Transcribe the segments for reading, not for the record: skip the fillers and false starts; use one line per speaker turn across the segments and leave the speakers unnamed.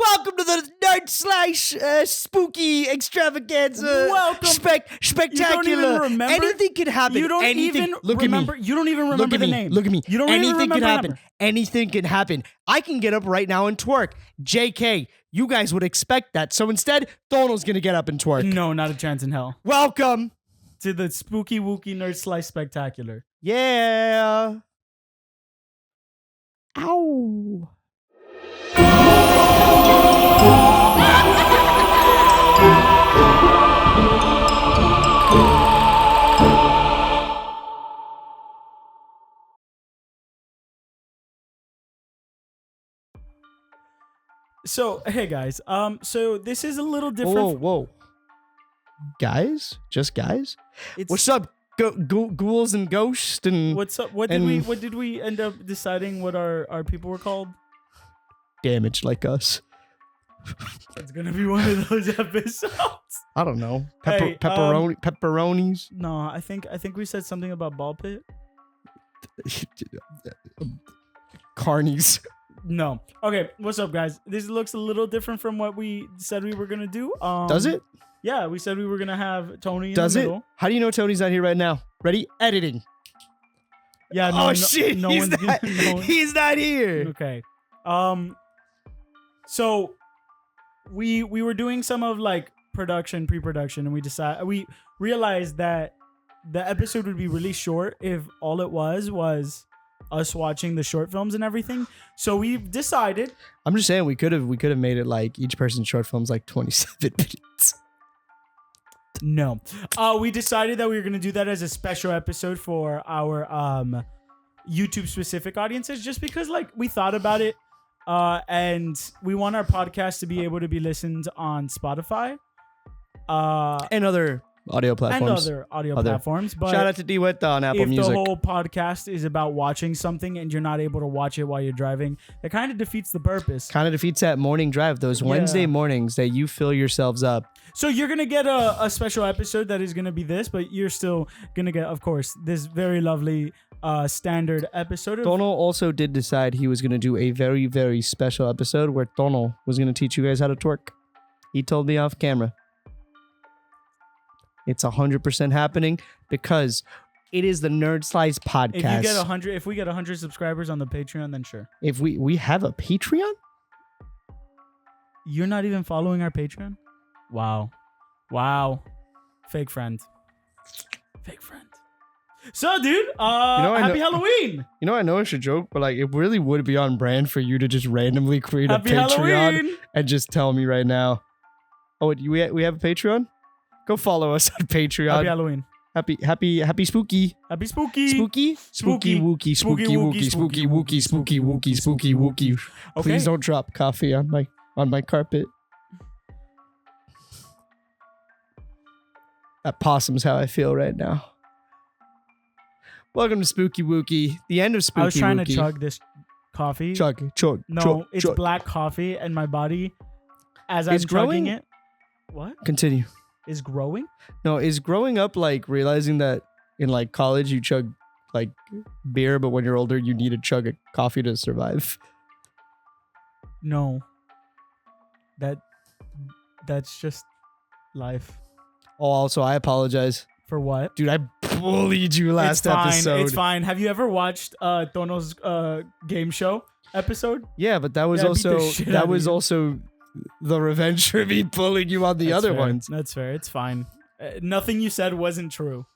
Welcome to the Nerd Slash Spooky Extravaganza.
Welcome.
Spectacular.
You don't even remember?
Anything can happen.
You don't
Anything.
even remember. You don't even remember the name.
Look at me.
You don't
Anything
even remember
can
the
happen.
number.
Anything can happen. I can get up right now and twerk. JK, you guys would expect that. So instead, Donald's gonna get up and twerk.
No, not a chance in hell.
Welcome
To the Spooky Wookie Nerd Slice Spectacular.
Yeah. Ow.
So, hey guys. So this is a little
Whoa,
different.
whoa. Guys? Just guys?
It's,
What's up, ghouls and ghosts and
What's up? What did we end up deciding what our people were called?
damage like us?
It's gonna be one of those episodes.
I don't know.
Hey,
Pepperonis.
No, I think we said something about ball pit.
Carnies.
No. Okay, what's up, guys? This looks a little different from what we said we were gonna do.
Does it?
Yeah, we said we were gonna have Tony in
Does
the
it?
middle.
How do you know Tony's not here right now? Ready? Editing.
Yeah. No,
Oh
no,
shit!
No
he's
one's
not.
no one-
He's not here.
Okay. So we were doing some of like pre-production, and we realized that the episode would be really short if all it was us watching the short films and everything. So we've decided.
I'm just saying we could have made it like each person's short film's like 27 minutes.
No. We decided that we were going to do that as a special episode for our YouTube specific audiences, just because like we thought about it, and we want our podcast to be able to be listened on Spotify
And other audio platforms.
and other audio platforms. But
Shout out to DeWitt on Apple
if
Music.
the whole podcast is about watching something and you're not able to watch it while you're driving, that kind of defeats the purpose.
Kind of defeats that morning drive, those Wednesday mornings that you fill yourselves up.
So you're going to get a special episode that is going to be this, but you're still going to get, of course, this very lovely standard episode.
Donald also did decide he was going to do a very, very special episode where Donald was going to teach you guys how to twerk. He told me off camera. It's 100% happening because it is the Nerd Slice podcast.
If we get 100 subscribers on the Patreon, then sure.
If we have a Patreon?
You're not even following our Patreon? Wow. Fake friend. So, dude, happy Halloween.
You know, I know it's a joke, but like it really would be on brand for you to just randomly create
Happy
a Patreon
Halloween.
and just tell me right now. Oh, we have a Patreon? Go follow us on Patreon.
Happy Halloween.
Happy spooky.
Happy spooky.
Spooky? Spooky wookie, spooky wookie, spooky wookie, spooky wookie, spooky wookie.
Okay.
Please don't drop coffee on my carpet. That possum's how I feel right now. Welcome to Spooky Wookie, the end of Spooky Wookie.
I was trying to chug this coffee.
Chug.
No, it's black coffee, and my body, as I'm chugging it, what
Continue.
is growing?
No, is growing up like realizing that in like college you chug like beer, but when you're older you need to chug a coffee to survive?
No. That's just life.
Oh, also I apologize,
For what?
dude. I bullied you last episode.
It's fine. Have you ever watched Tono's game show episode?
Yeah, but that was
Yeah, I beat the
also
shit out of you.
also the revenge for me bullying you on the
That's
other
fair.
ones.
That's fair. It's fine. Nothing you said wasn't true,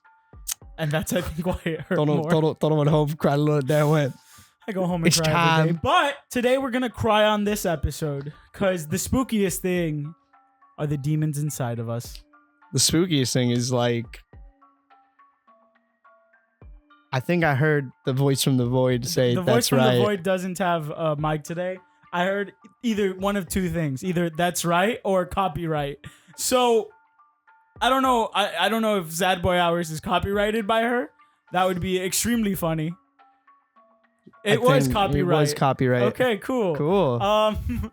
and that's I think why it hurt more.
Tono went home, cried a little, that went.
I go home and
It's
cry every day.
time.
But today we're gonna cry on this episode because the spookiest thing are the demons inside of us.
The spookiest thing is like, I think I heard the voice from the void say,
The voice
"That's
from
right."
the void doesn't have a mic today. I heard either one of two things: either "that's right" or "copyright." So I don't know. I don't know if Sad Boy Hours is copyrighted by her. That would be extremely funny. It was copyright.
It was copyright.
Okay, cool.
Cool.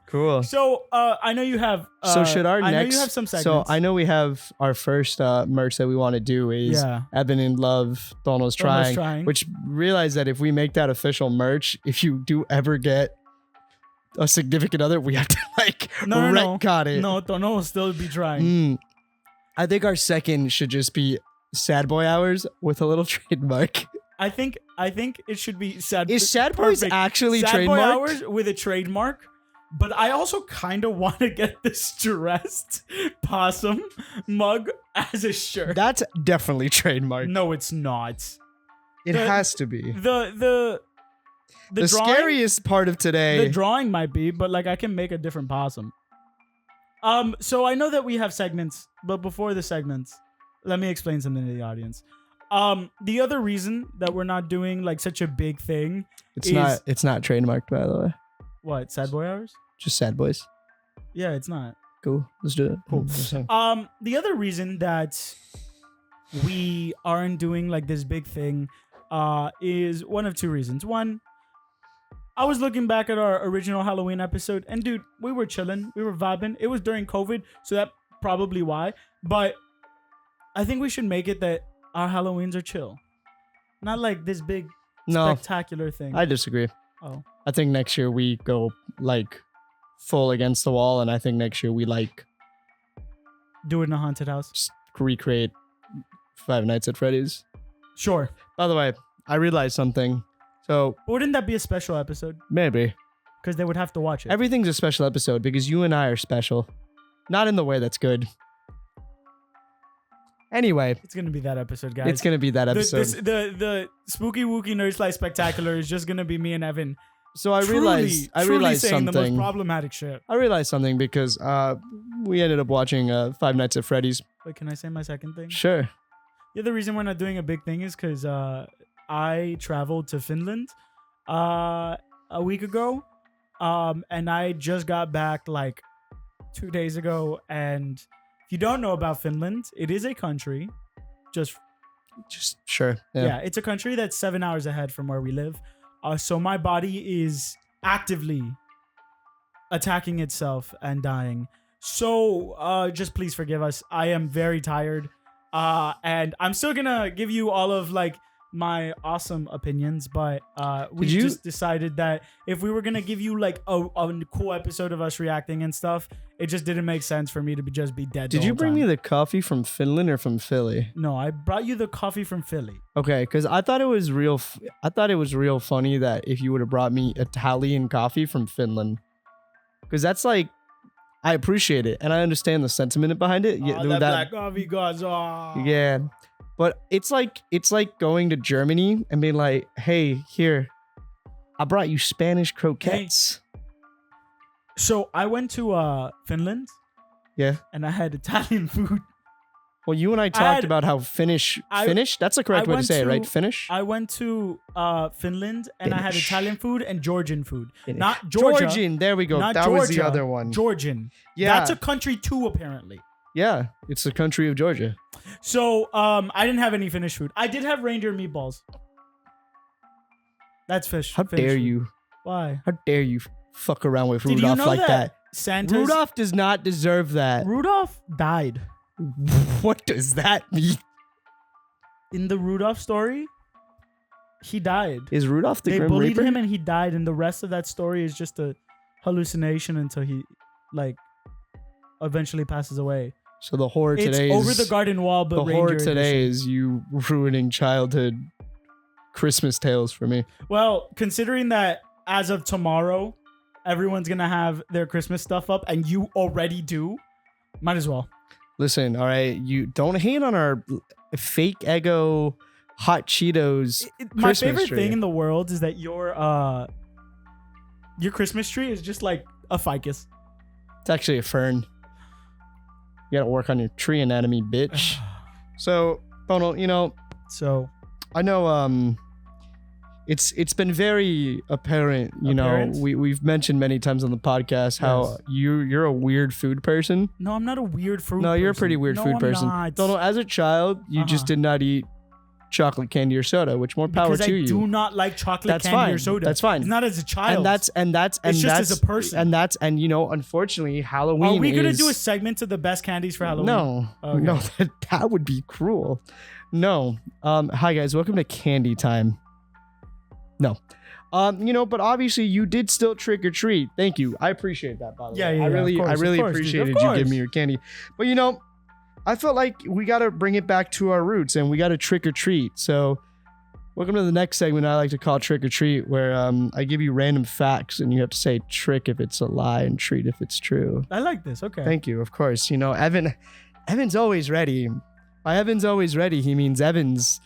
Cool.
So I know you have.
So should our
I know
next?
you have some segments.
So I know we have our first merch that we want to do is
Yeah.
Evan in Love, Donald's trying. Which realize that if we make that official merch, if you do ever get a significant other, we have to like
No.
retcon it.
No, Tono will still be trying.
I think our second should just be Sad Boy Hours with a little trademark.
I think it should be Sad.
Is Sad Boys
perfect.
actually
Sad Boy
trademarked?
Hours with a trademark? But I also kind of want to get the stressed possum mug as a shirt.
That's definitely trademarked.
No, it's not.
It has to be.
The drawing,
scariest part of today.
The drawing might be, but like I can make a different possum. So I know that we have segments, but before the segments, let me explain something to the audience. The other reason that we're not doing like such a big thing
It's not trademarked, by the way.
What, Sad Boy Hours?
Just Sad Boys.
Yeah, it's not.
Cool. Let's do it.
Cool.
Mm-hmm.
The other reason that we aren't doing like this big thing is one of two reasons. One, I was looking back at our original Halloween episode, and dude, we were chilling, we were vibing. It was during COVID, so that probably why. But I think we should make it that our Halloweens are chill, not like this big spectacular thing.
I disagree.
Oh,
I think next year we go like full against the wall, and I think next year we like
do it in a haunted house.
just recreate Five Nights at Freddy's.
Sure.
By the way, I realized something. So
But wouldn't that be a special episode?
maybe
Because they would have to watch it.
everything's a special episode because you and I are special, not in the way that's good. Anyway,
It's gonna be that episode, guys.
it's gonna be that episode.
The Spooky Wookie Nerd Slice Spectacular is just gonna be me and Evan.
So I
truly
realized
saying the most
something.
problematic shit.
I realized something because we ended up watching Five Nights at Freddy's.
Wait, can I say my second thing?
Sure.
Yeah, the reason we're not doing a big thing is because I traveled to Finland a week ago, and I just got back like 2 days ago. And if you don't know about Finland, it is a country. Just
Sure.
yeah, it's a country that's 7 hours ahead from where we live. So my body is actively attacking itself and dying. So just please forgive us. I am very tired. And I'm still gonna give you all of like my awesome opinions, but we just decided that if we were gonna give you like a cool episode of us reacting and stuff, it just didn't make sense for me to just be dead.
Did you bring me the coffee from Finland or from Philly?
No, I brought you the coffee from Philly.
Okay, because I thought it was real. I thought it was real funny that if you would have brought me Italian coffee from Finland, because that's like, I appreciate it and I understand the sentiment behind it.
Oh, that black coffee goes. Oh.
Yeah, but it's like going to Germany and being like, "Hey, here, I brought you Spanish croquettes."
So I went to Finland.
Yeah.
And I had Italian food.
Well, you and I talked about how Finnish. That's the correct way to say it, right? Finnish.
I went to Finland and I had
Finnish.
Italian food and Georgian food.
Finnish.
Not Georgia.
Georgian. There we go.
Not
That was the
Georgia,
other one.
Georgian.
Yeah.
That's a country too, apparently.
Yeah, it's the country of Georgia.
So I didn't have any Finnish food. I did have reindeer meatballs. That's fish.
How
Finnish
dare
food.
you?
Why?
How dare you fuck around with
Did you
Rudolph
know
like that?
Santa's
Rudolph does not deserve that.
Rudolph died.
What does that mean?
In the Rudolph story, he died.
Is Rudolph the
They
Grim
bullied
Reaper?
him and he died, and the rest of that story is just a hallucination until he like eventually passes away.
So the horror
It's
today
over
is
the garden wall, but
the horror
reindeer
today
edition.
is you ruining childhood Christmas tales for me.
Well, considering that as of tomorrow, everyone's gonna have their Christmas stuff up, and you already do, might as well.
Listen, all right, you don't hate on our fake Eggo hot Cheetos.
My
Christmas
favorite
tree.
thing in the world is that your Christmas tree is just like a ficus.
It's actually a fern. You gotta work on your tree anatomy, bitch. So, Bono,
So
I know it's been very apparent,
Apparent?
we've mentioned many times on the podcast how
Yes.
you're a weird food person.
no, I'm not a weird fruit.
No, you're a
person.
pretty weird
No,
food
I'm
person.
not.
Dono, as a child, you just
Uh-huh.
did not eat chocolate candy or soda, which more power
because
to
I
you.
do not like chocolate
That's
candy
fine.
or soda.
That's fine.
It's not as a child.
and that's
It's just as a person.
And unfortunately, Halloween
Are we gonna
is,
do a segment to the best candies for Halloween?
No,
Okay.
no, that would be cruel. No. Hi guys, welcome to Candy Time. No. But obviously you did still trick or treat. Thank you. I appreciate that, by the
Yeah,
way.
yeah,
I
yeah,
really,
of course,
I really
of course, dude,
appreciated
of
you
course.
giving me your candy. But I felt like we got to bring it back to our roots and we got to trick or treat. So welcome to the next segment I like to call trick or treat, where I give you random facts and you have to say trick if it's a lie and treat if it's true.
I like this. Okay.
Thank you. Of course. Evan's always ready. By Evan's always ready, he means Evan's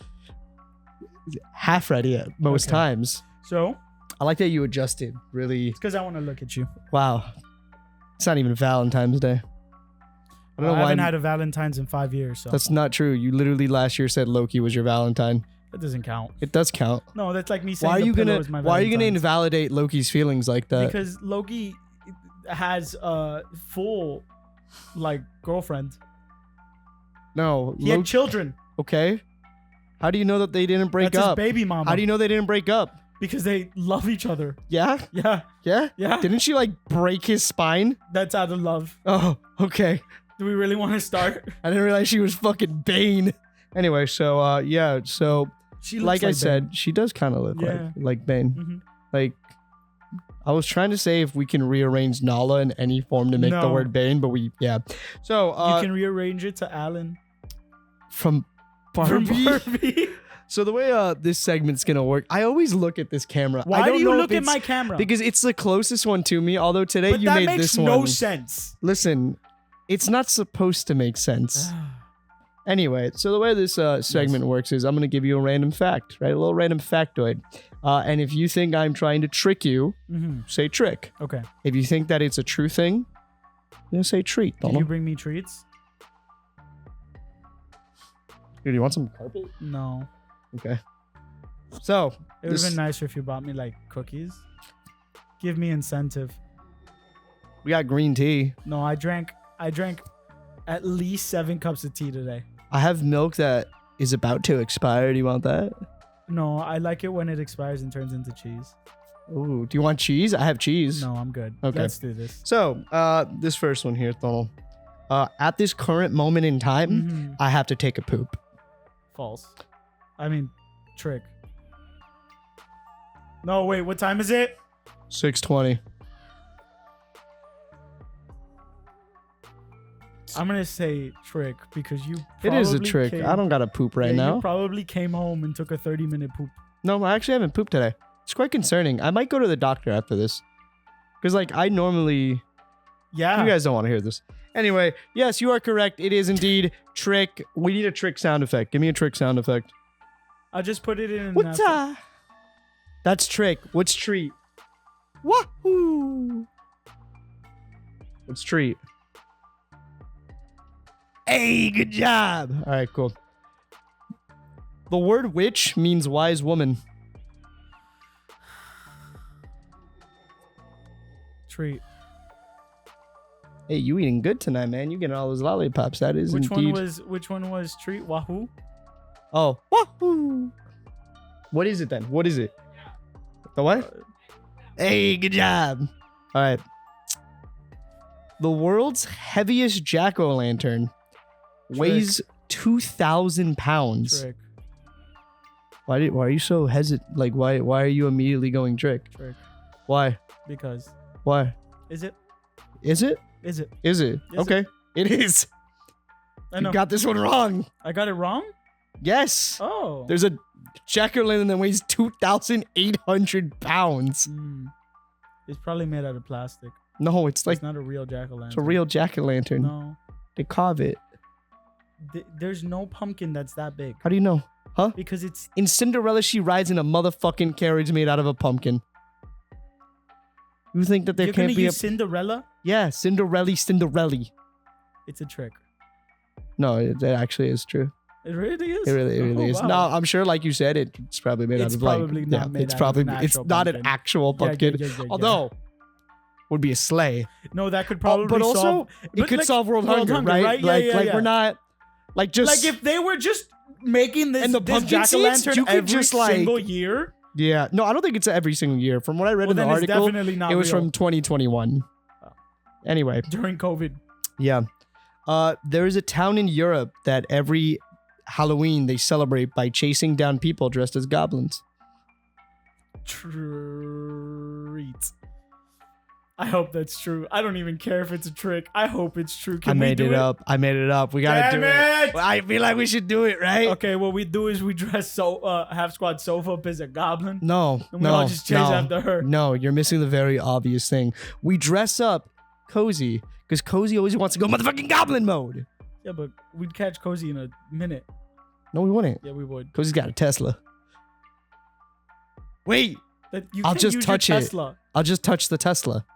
half ready at most
Okay.
times.
So
I like that you adjusted. Really.
it's because I want to look at you.
Wow. It's not even Valentine's Day. I don't know
I
why.
haven't had a Valentine's in 5 years, so
That's not true. You literally last year said Loki was your Valentine.
that doesn't count.
It does count.
No, that's like me saying
Why are
the
you
pillow
gonna
is my
Why are you gonna
Valentine's.
invalidate Loki's feelings like that?
Because Loki has a full like girlfriend.
No.
He had children
Okay. How do you know that they didn't break
That's
up?
his baby mama.
How do you know they didn't break up?
Because they love each other.
Yeah?
Yeah,
Yeah?
yeah.
Didn't she like break his spine?
That's out of love.
Oh, okay.
Do we really want to start?
I didn't realize she was fucking Bane. Anyway, so yeah, so
She looks
like I
Bane.
said, she does kind of look
Yeah.
like Bane.
Mhm.
Like I was trying to say if we can rearrange Nala in any form to make the
No.
word Bane, but So
You can rearrange it to Alan
from
from
Barbie.
Barbie.
So the way this segment's gonna work, I always look at this camera. I
Why
don't
do you
know
look
if
at
it's-
my camera?
Because it's the closest one to me. Although today
but
you
that
made
makes
this
no
one.
sense.
Listen, it's not supposed to make sense. Anyway, so the way this segment works is I'm going to give you a random fact, right? A little random factoid. And if you think I'm trying to trick you,
Mm-hmm.
say trick.
Okay.
If you think that it's a true thing, say treat.
Did you
Donald.
bring me treats?
Dude, you want some carpet?
No.
Okay. So,
It would have
This-
been nicer if you bought me like cookies. Give me incentive.
we got green tea.
No, I drank at least 7 cups of tea today.
I have milk that is about to expire. Do you want that?
No, I like it when it expires and turns into cheese.
Ooh, do you want cheese? I have cheese.
No, I'm good.
Okay.
Let's do this.
So, this first one here, Donald. At this current moment in time,
Mhm.
I have to take a poop.
False. I mean, trick. No, wait, what time is it?
6:20.
I'm gonna say trick because you.
It is a
probably
trick.
Came,
I don't got to poop right
yeah,
now.
You probably came home and took a 30-minute poop.
No, I actually haven't pooped today. It's quite concerning. I might go to the doctor after this. Because, like, I normally...
Yeah.
You guys don't want to hear this. Anyway, yes, you are correct. It is indeed trick. We need a trick sound effect. Give me a trick sound effect.
I'll just put it in.
What's That's trick. What's treat? Wahoo! What's treat? Hey, good job. All right, cool. The word witch means wise woman.
Treat.
Hey, you eating good tonight, man. You getting all those lollipops. That is
Which
indeed.
one was treat? Wahoo.
Oh, wahoo! What is it then? What is it? The what? Hey, good job. All right. The world's heaviest jack-o'-lantern weighs 2,000 pounds.
Trick.
Why are you so hesitant? Like, why are you immediately going trick?
Trick.
Why?
Because.
Why?
Is it?
Is it?
Is it?
Is it?
Is
Okay. It is.
I know.
You got this one wrong.
I got it wrong?
Yes.
Oh.
There's a jack-o'-lantern that weighs 2,800 pounds.
It's probably made out of plastic.
No, it's like
It's not a real jack-o'-lantern.
it's a real jack-o'-lantern.
No.
They carve it.
There's no pumpkin that's that big.
How do you know? Huh?
Because it's
In Cinderella, she rides in a motherfucking carriage made out of a pumpkin. You think that there
you're
can't
gonna
be a...
use Cinderella?
Yeah, Cinderella.
It's a trick.
No, it actually is true.
It really is.
It really
Oh,
is.
wow.
No, I'm sure, like you said, it's probably made
It's
out of like...
probably not
yeah,
made
it's
out of
probably...
an
It's
actual
not an
pumpkin.
actual
Yeah,
pumpkin.
yeah.
Although, would be a sleigh.
No, that could probably
but also,
solve.
it
but
could
like,
solve world hunger, right?
Yeah,
like,
yeah,
like
yeah.
we're not... Like, just...
Like if they were just making this,
And the
this
pumpkin seeds,
jack-o'-lantern
you could
every
just, like-
single year.
Yeah. No, I don't think it's every single year. From what I read
Well,
in the
then it's
article,
definitely not
it was
real.
from 2021.
Oh.
Anyway,
During COVID.
yeah. There is a town in Europe that every Halloween they celebrate by chasing down people dressed as goblins.
treat. I hope that's true. I don't even care if it's a trick. I hope it's true.
I
Can we
made
do
it up. I made it up. We gotta
Damn
do
it!
I feel like we should do it, right?
Okay, what we do is we dress Half Squad Sofa up as a goblin.
No,
And we
no,
all just chase
no,
after her.
No, you're missing the very obvious thing. We dress up Cozy because Cozy always wants to go motherfucking goblin mode.
Yeah, but we'd catch Cozy in a minute.
No, we wouldn't.
Yeah, we would.
Cozy's got a Tesla. Wait,
That you
I'll
can't
just
use
touch
your
it.
Tesla.
I'll just touch the Tesla.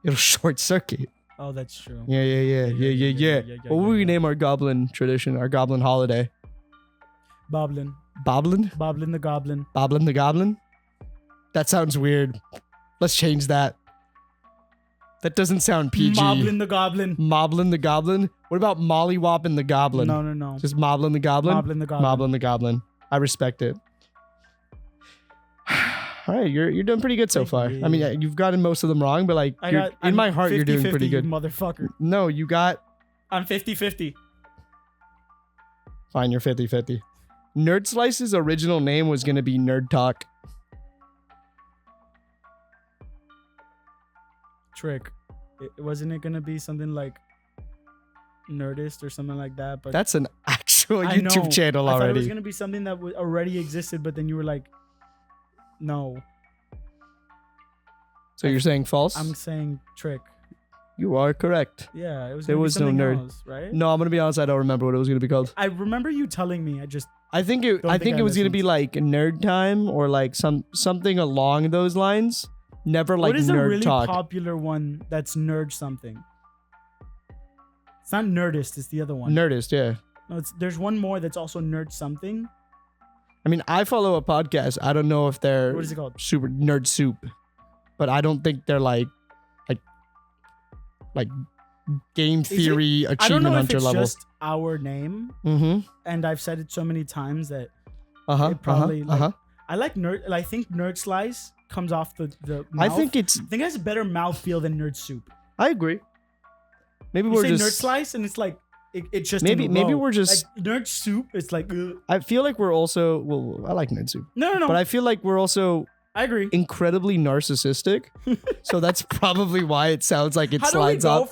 It'll short circuit.
Oh, that's true.
Yeah. What would we
yeah.
name our goblin tradition, our goblin holiday?
Boblin.
Boblin?
Boblin the Goblin.
Boblin the Goblin? That sounds weird. Let's change that. That doesn't sound PG.
Moblin the Goblin.
Moblin the Goblin? What about Mollywoppin the Goblin?
No.
Just Moblin the Goblin?
Moblin the Goblin.
Moblin the Goblin. I respect it. All right, you're doing pretty good so
Thank
far.
you.
I mean, you've gotten most of them wrong, but like in my heart, you're doing
50-50,
pretty good.
you motherfucker.
No, you got
I'm 50-50.
fine. You're 50-50. Nerd Slice's original name was gonna be Nerd Talk.
Trick. Wasn't it gonna be something like Nerdist or something like that? But
That's an actual
I
YouTube
know.
channel
I thought it was
already.
gonna be something that already existed, but then you were like, no.
So you're saying false?
I'm saying trick.
You are correct.
Yeah, it was.
There
gonna be
was no
something
nerd.
else, right?
No, I'm gonna be honest. I don't remember what it was gonna be called.
I remember you telling me. I just
I think it.
Don't
I
think
think
I
it was gonna
listened.
be like Nerd Time or like something along those lines. Never like
what is a
Nerd
really
Talk.
popular one that's nerd something? It's not Nerdist. It's the other one.
Nerdist, yeah.
No, there's one more that's also nerd something.
I mean, I follow a podcast. I don't know if they're
What is it called?
super nerd soup, but I don't think they're like game
it-
theory
I don't
achievement
know if
hunter
it's
level.
just our name,
Mm-hmm.
and I've said it so many times
Uh-huh.
it probably, like,
uh-huh.
I like nerd. I think Nerd Slice comes off the
I
mouth.
think it's.
I think it has a better mouthfeel than Nerd Soup.
I agree. Maybe
You
we're
say
just.
Nerd Slice, and it's like it's just
Maybe-
in a
maybe
row.
we're just-
like, Nerd Soup. It's like ugh.
I feel like we're also. Well, I like nerd soup,
No.
but I feel like we're also
I agree.
incredibly narcissistic. So that's probably why it sounds like it
How do we
slides
go
up,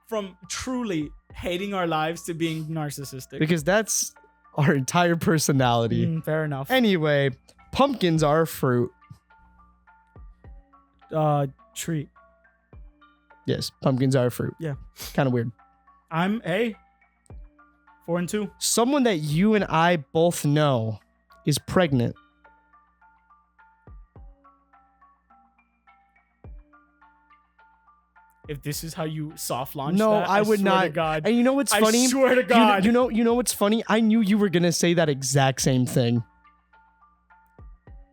from truly hating our lives to being narcissistic?
because that's our entire personality.
Fair enough.
Anyway, pumpkins are a fruit.
Treat.
Yes, pumpkins are a fruit.
Yeah.
Kind of weird.
I'm 4 and 2.
Someone that you and I both know is pregnant.
If this is how you soft launch
No,
that,
I would
swear
not.
To God.
And you know what's funny?
I swear to God.
You know what's funny? I knew you were gonna say that exact same thing.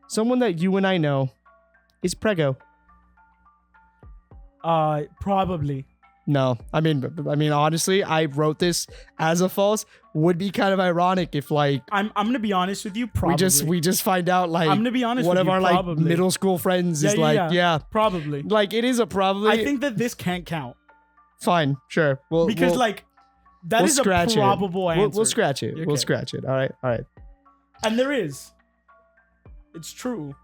Someone that you and I know is prego.
Probably.
No, I mean, honestly, I wrote this as a false. Would be kind of ironic if like
I'm gonna be honest with you. Probably.
we just find out like
I'm gonna be honest
one
with
of
you,
our like
probably.
middle school friends is yeah,
Probably.
like it is a probably.
I think that this can't count
fine, sure. Well,
because like that
we'll
is a
scratch it.
probable answer.
We'll scratch it. We'll
Okay.
scratch it. All right.
And there is. It's true.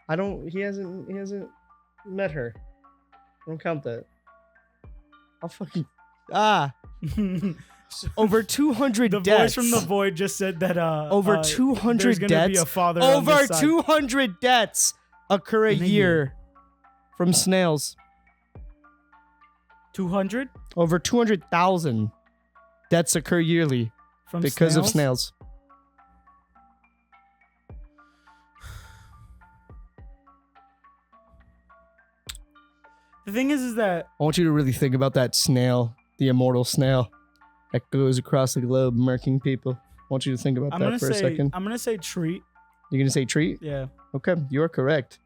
I don't. He hasn't met her. I don't count that. I'll fucking over 200
The
deaths.
voice from the void just said that
over 200
there's gonna
deaths.
be a father on
Over
this side.
200 deaths occur a
In a
year from snails.
200
Over 200,000 deaths occur yearly
from
because of snails.
The thing is that
I want you to really think about that snail, the immortal snail that goes across the globe murking people. I want you to think about
I'm
that
gonna
for a
say
second.
I'm gonna say treat.
You're going to say treat?
Yeah.
Okay, you are correct.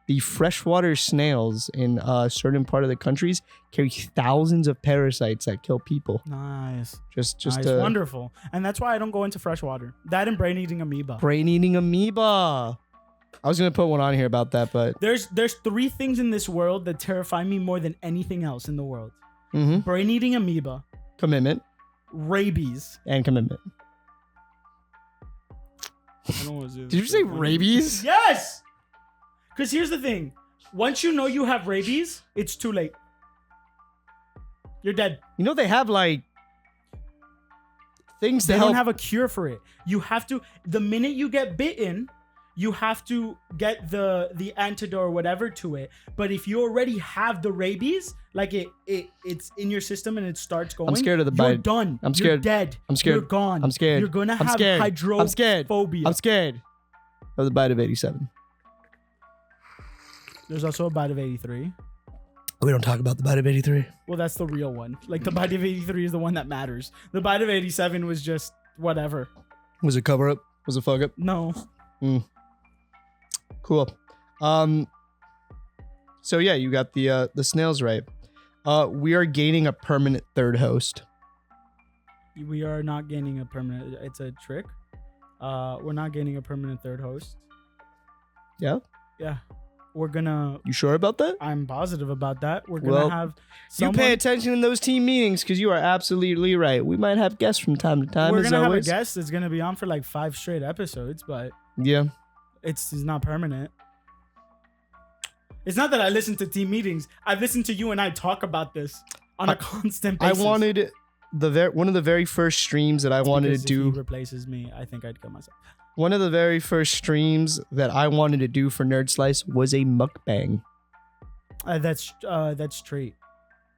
The freshwater snails in a certain part of the countries carry thousands of parasites that kill people.
Nice.
Just
Nice. Wonderful. And that's why I don't go into freshwater. That and brain eating amoeba.
brain-eating amoeba. I was gonna put one on here about that, but
There's 3 things in this world that terrify me more than anything else in the world. Brain eating amoeba,
commitment
rabies,
and commitment.
I don't want to.
Did you say rabies?
Yes. Because here's the thing: once you know you have rabies, it's too late. You're dead.
You know they have like things to
They
help.
don't have a cure for it. You have to. The minute you get bitten, you have to get the antidote or whatever to it. But if you already have the rabies, like it's in your system and it starts going,
I'm scared of the
you're
bite.
done.
I'm
You're
scared.
dead.
I'm scared.
You're gone.
I'm scared.
You're gonna
I'm
have
scared. I'm scared.
hydrophobia.
I'm scared of the bite of 87.
There's also a bite of 83.
We don't talk about the bite of 83.
Well, that's the real one. Like the bite of 83 is the one that matters. The bite of 87 was just whatever.
Was it cover up? Was it fuck up?
No.
Cool. So yeah, you got the snails right. We are gaining a permanent third host.
We are not gaining a permanent. It's a trick. We're not gaining a permanent third host.
Yeah?
Yeah. We're gonna.
You sure about that?
I'm positive about that. We're gonna
Well,
have.
You pay attention in those team meetings because you are absolutely right. We might have guests from time to time.
We're
as
gonna
always.
have a guest that's gonna be on for like 5 straight episodes, but
Yeah.
it's not permanent. It's not that I listen to team meetings. I've listened to you and I talk about this on a constant basis.
I wanted one of the very first streams that I wanted
Because
to do.
If he replaces me, I think I'd kill myself.
One of the very first streams that I wanted to do for Nerd Slice was a mukbang.
That's Treat.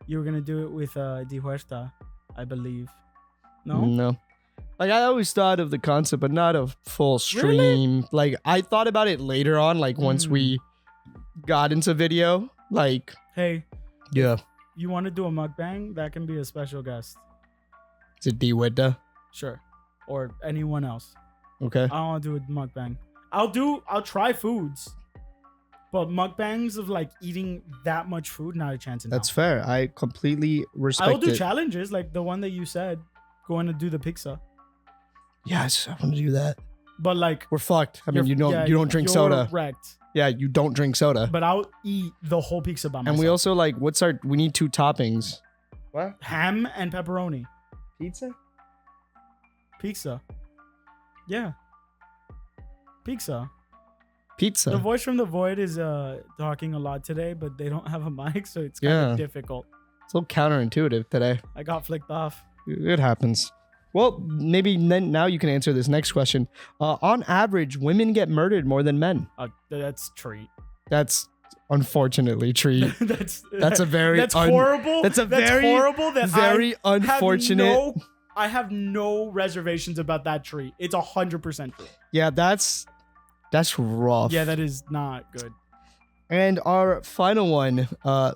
You were gonna do it with Di Huerta, I believe. No.
No. Like I always thought of the concept, but not a full stream.
Really?
Like I thought about it later on, like once we got into video. Like
Hey,
yeah.
you want to do a mukbang? That can be a special guest.
Is it D-Wedda?
Sure. Or anyone else.
Okay.
I don't want to do a mukbang. I'll try foods. But mukbangs of like eating that much food, not a chance in hell.
That's fair. I completely respect
I will do
it.
challenges like the one that you said, going to do the pizza.
Yes, I want to do that.
But like
We're fucked. I mean, you
yeah,
don't drink
you're
soda.
Wrecked.
Yeah, you don't drink soda.
But I'll eat the whole pizza by myself.
And we also like we need 2 toppings. What?
ham and pepperoni.
Pizza?
Pizza. Yeah. Pizza.
Pizza.
The voice from the void is talking a lot today, but they don't have a mic, so it's kind of difficult.
It's a little counterintuitive today.
I got flicked off.
It happens. Well, maybe then now you can answer this next question. On average, women get murdered more than men.
That's Treat.
That's unfortunately true.
that's
a very
that's horrible.
That's a very
horrible. That
very unfortunate.
I have no reservations about that treat. It's 100% true.
Yeah, that's rough.
Yeah, that is not good.
And our final one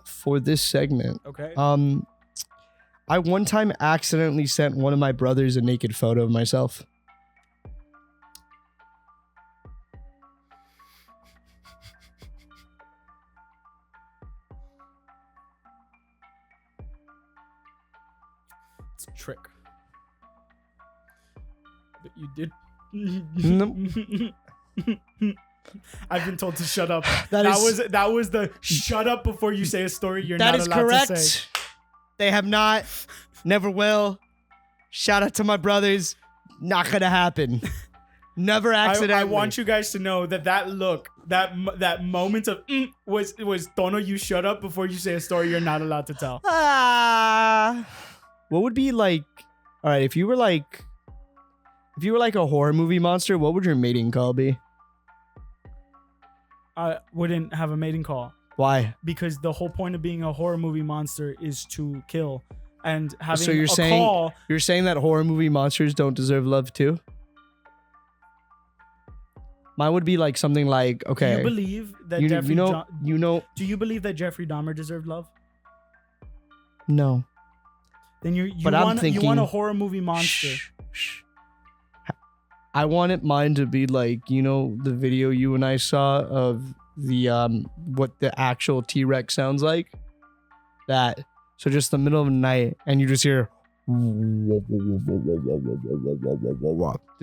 for this segment.
Okay.
I one time accidentally sent one of my brothers a naked photo of myself.
It's a trick. But you did. I've been told to shut up. That was the shut up before you say a story you're not allowed
correct.
to say.
They have not, never will. Shout out to my brothers. Not gonna happen. Never accidentally.
I want you guys to know that look, that moment of was Tono, you shut up before you say a story you're not allowed to tell.
What would be like? All right, if you were like a horror movie monster, what would your mating call be?
I wouldn't have a mating call.
Why?
Because the whole point of being a horror movie monster is to kill, and having
So you're saying that horror movie monsters don't deserve love too? Mine would be like something like, okay.
Do you believe that Do you believe that Jeffrey Dahmer deserved love?
No.
Then you
But I'm thinking,
want a horror movie monster.
Shh. I wanted mine to be like, the video you and I saw of the what the actual T-Rex sounds like. That. So just the middle of the night and you just hear did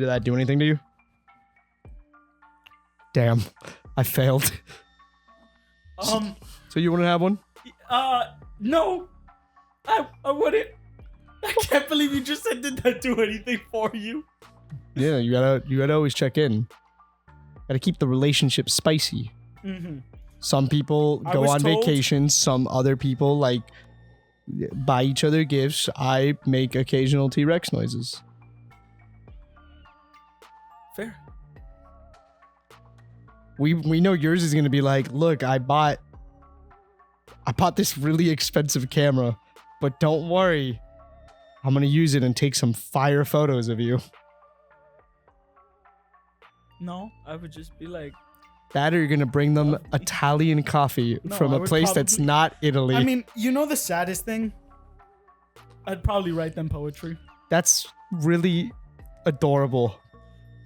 that do anything to you? Damn. I failed. So you wouldn't have one?
No. I wouldn't. I can't believe you just said did that do anything for you.
Yeah, you gotta always check in. Gotta keep the relationship spicy.
Mm-hmm.
Some people
I
go
was
on
told-
vacation. Some other people like buy each other gifts. I make occasional T-Rex noises.
Fair.
We know yours is gonna be like, look, I bought this really expensive camera, but don't worry, I'm gonna use it and take some fire photos of you.
No, I would just be like,
That or you're gonna bring them
Lovely.
Italian coffee
No,
from
I
a
would
place that's
probably-
not Italy.
I mean, you know the saddest thing? I'd probably write them poetry.
That's really adorable.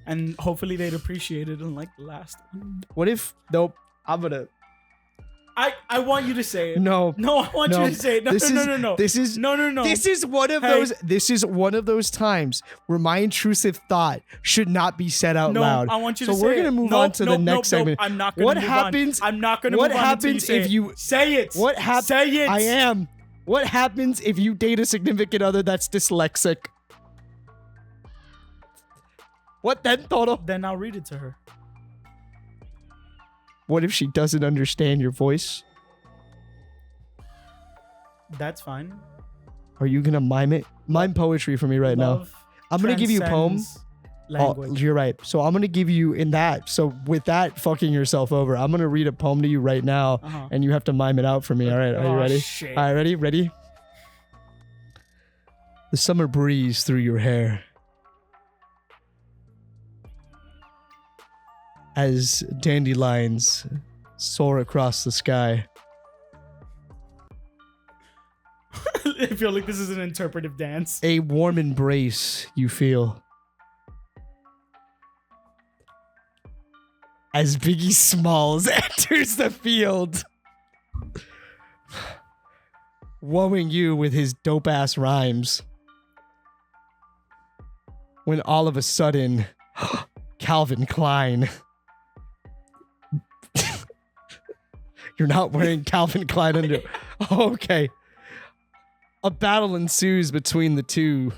And hopefully they'd appreciate it unlike the last one.
What if nope? I'm gonna
I want you to say it.
no.
No, I want
No,
you to say it. No,
this
no,
is-
no, no, no.
This is
No, no, no.
This is one of
Hey.
those. This is one of those times where my intrusive thought should not be said out
no,
loud.
I want you
So
to say
we're gonna
it.
move
Nope,
on to the
nope,
next
nope,
segment.
Nope. I'm not gonna
What
move
happens-
on. I'm not gonna
what
move on until
happens
say
if
it.
you-
say it?
What happens?
Say it.
I am. What happens if you date a significant other that's dyslexic? What then, Toro?
Then I'll read it to her.
What if she doesn't understand your voice?
That's fine.
Are you gonna mime it? Mime poetry for me right now.
Love
I'm gonna give you a poem.
transcends
Oh,
Language.
you're right. So I'm gonna give you in that. So with that fucking yourself over, I'm gonna read a poem to you right now,
Uh-huh.
and you have to mime it out for me. All right? Are you
Oh,
ready?
shit.
All right, ready? Ready? The summer breeze through your hair. As dandelions soar across the sky.
I feel like this is an interpretive dance.
A warm embrace you feel. As Biggie Smalls enters the field. Woeing you with his dope ass rhymes. When all of a sudden, Calvin Klein. You're not wearing Calvin Klein under. Okay. A battle ensues between the two.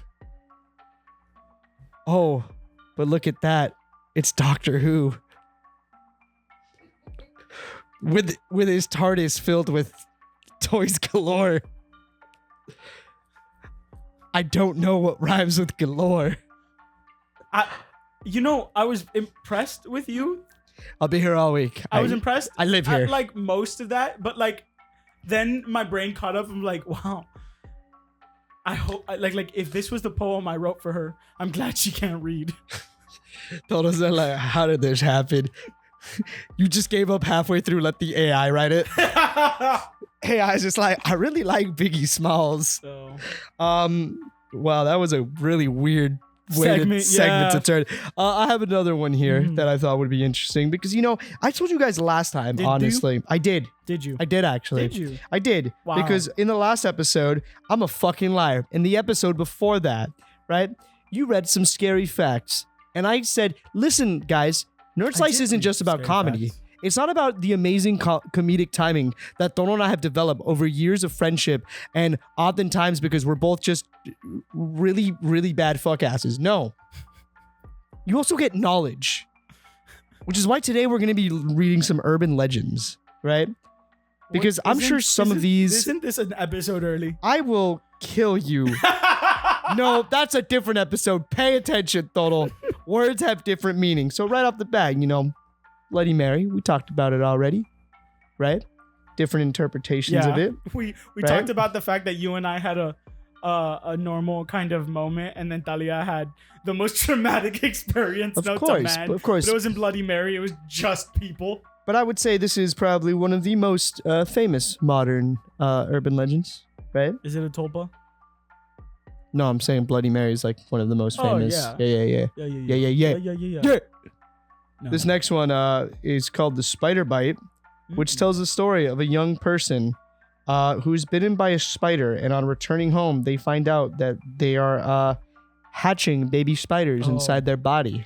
Oh, but look at that. It's Doctor Who. With his TARDIS filled with toys galore. I don't know what rhymes with galore.
I was impressed with you.
I'll be here all week.
I was impressed.
I live here.
At, like most of that, but like then my brain caught up. I'm like, wow. I hope like if this was the poem I wrote for her, I'm glad she can't read.
Told us that, like, how did this happen? You just gave up halfway through, let the AI write it. AI is just like, I really like Biggie Smalls.
So
Wow, that was a really weird segment
yeah.
to turn. I have another one here
Mhm.
that I thought would be interesting because, I told you guys last time,
Did you?
honestly. I did.
did you?
I did actually.
Did you?
I did.
Wow.
Because in the last episode, I'm a fucking liar. In the episode before that, right? You read some scary facts. And I said, listen, guys, Nerd
I
Slice
did
isn't
read
just about
scary
comedy.
facts.
It's not about the amazing comedic timing that Tono and I have developed over years of friendship and oftentimes because we're both just really, really bad fuck asses. No. You also get knowledge, which is why today we're going to be reading some urban legends, right? Because I'm sure some of these...
Isn't this an episode early?
I will kill you. No, that's a different episode. Pay attention, Total. Words have different meanings. So right off the bat, Bloody Mary, we talked about it already, right? Different interpretations of it.
We
right?
talked about the fact that you and I had a normal kind of moment, and then Talia had the most traumatic experience.
Of
known to
course,
man.
of course.
But it wasn't Bloody Mary. It was just people.
But I would say this is probably one of the most famous modern urban legends, right?
Is it a tulpa?
No, I'm saying Bloody Mary is like one of the most
Oh,
famous.
yeah.
Yeah.
Yeah.
Yeah.
No.
This next one is called The Spider Bite, which
Mm.
tells the story of a young person who's bitten by a spider, and on returning home, they find out that they are hatching baby spiders
Oh.
inside their body.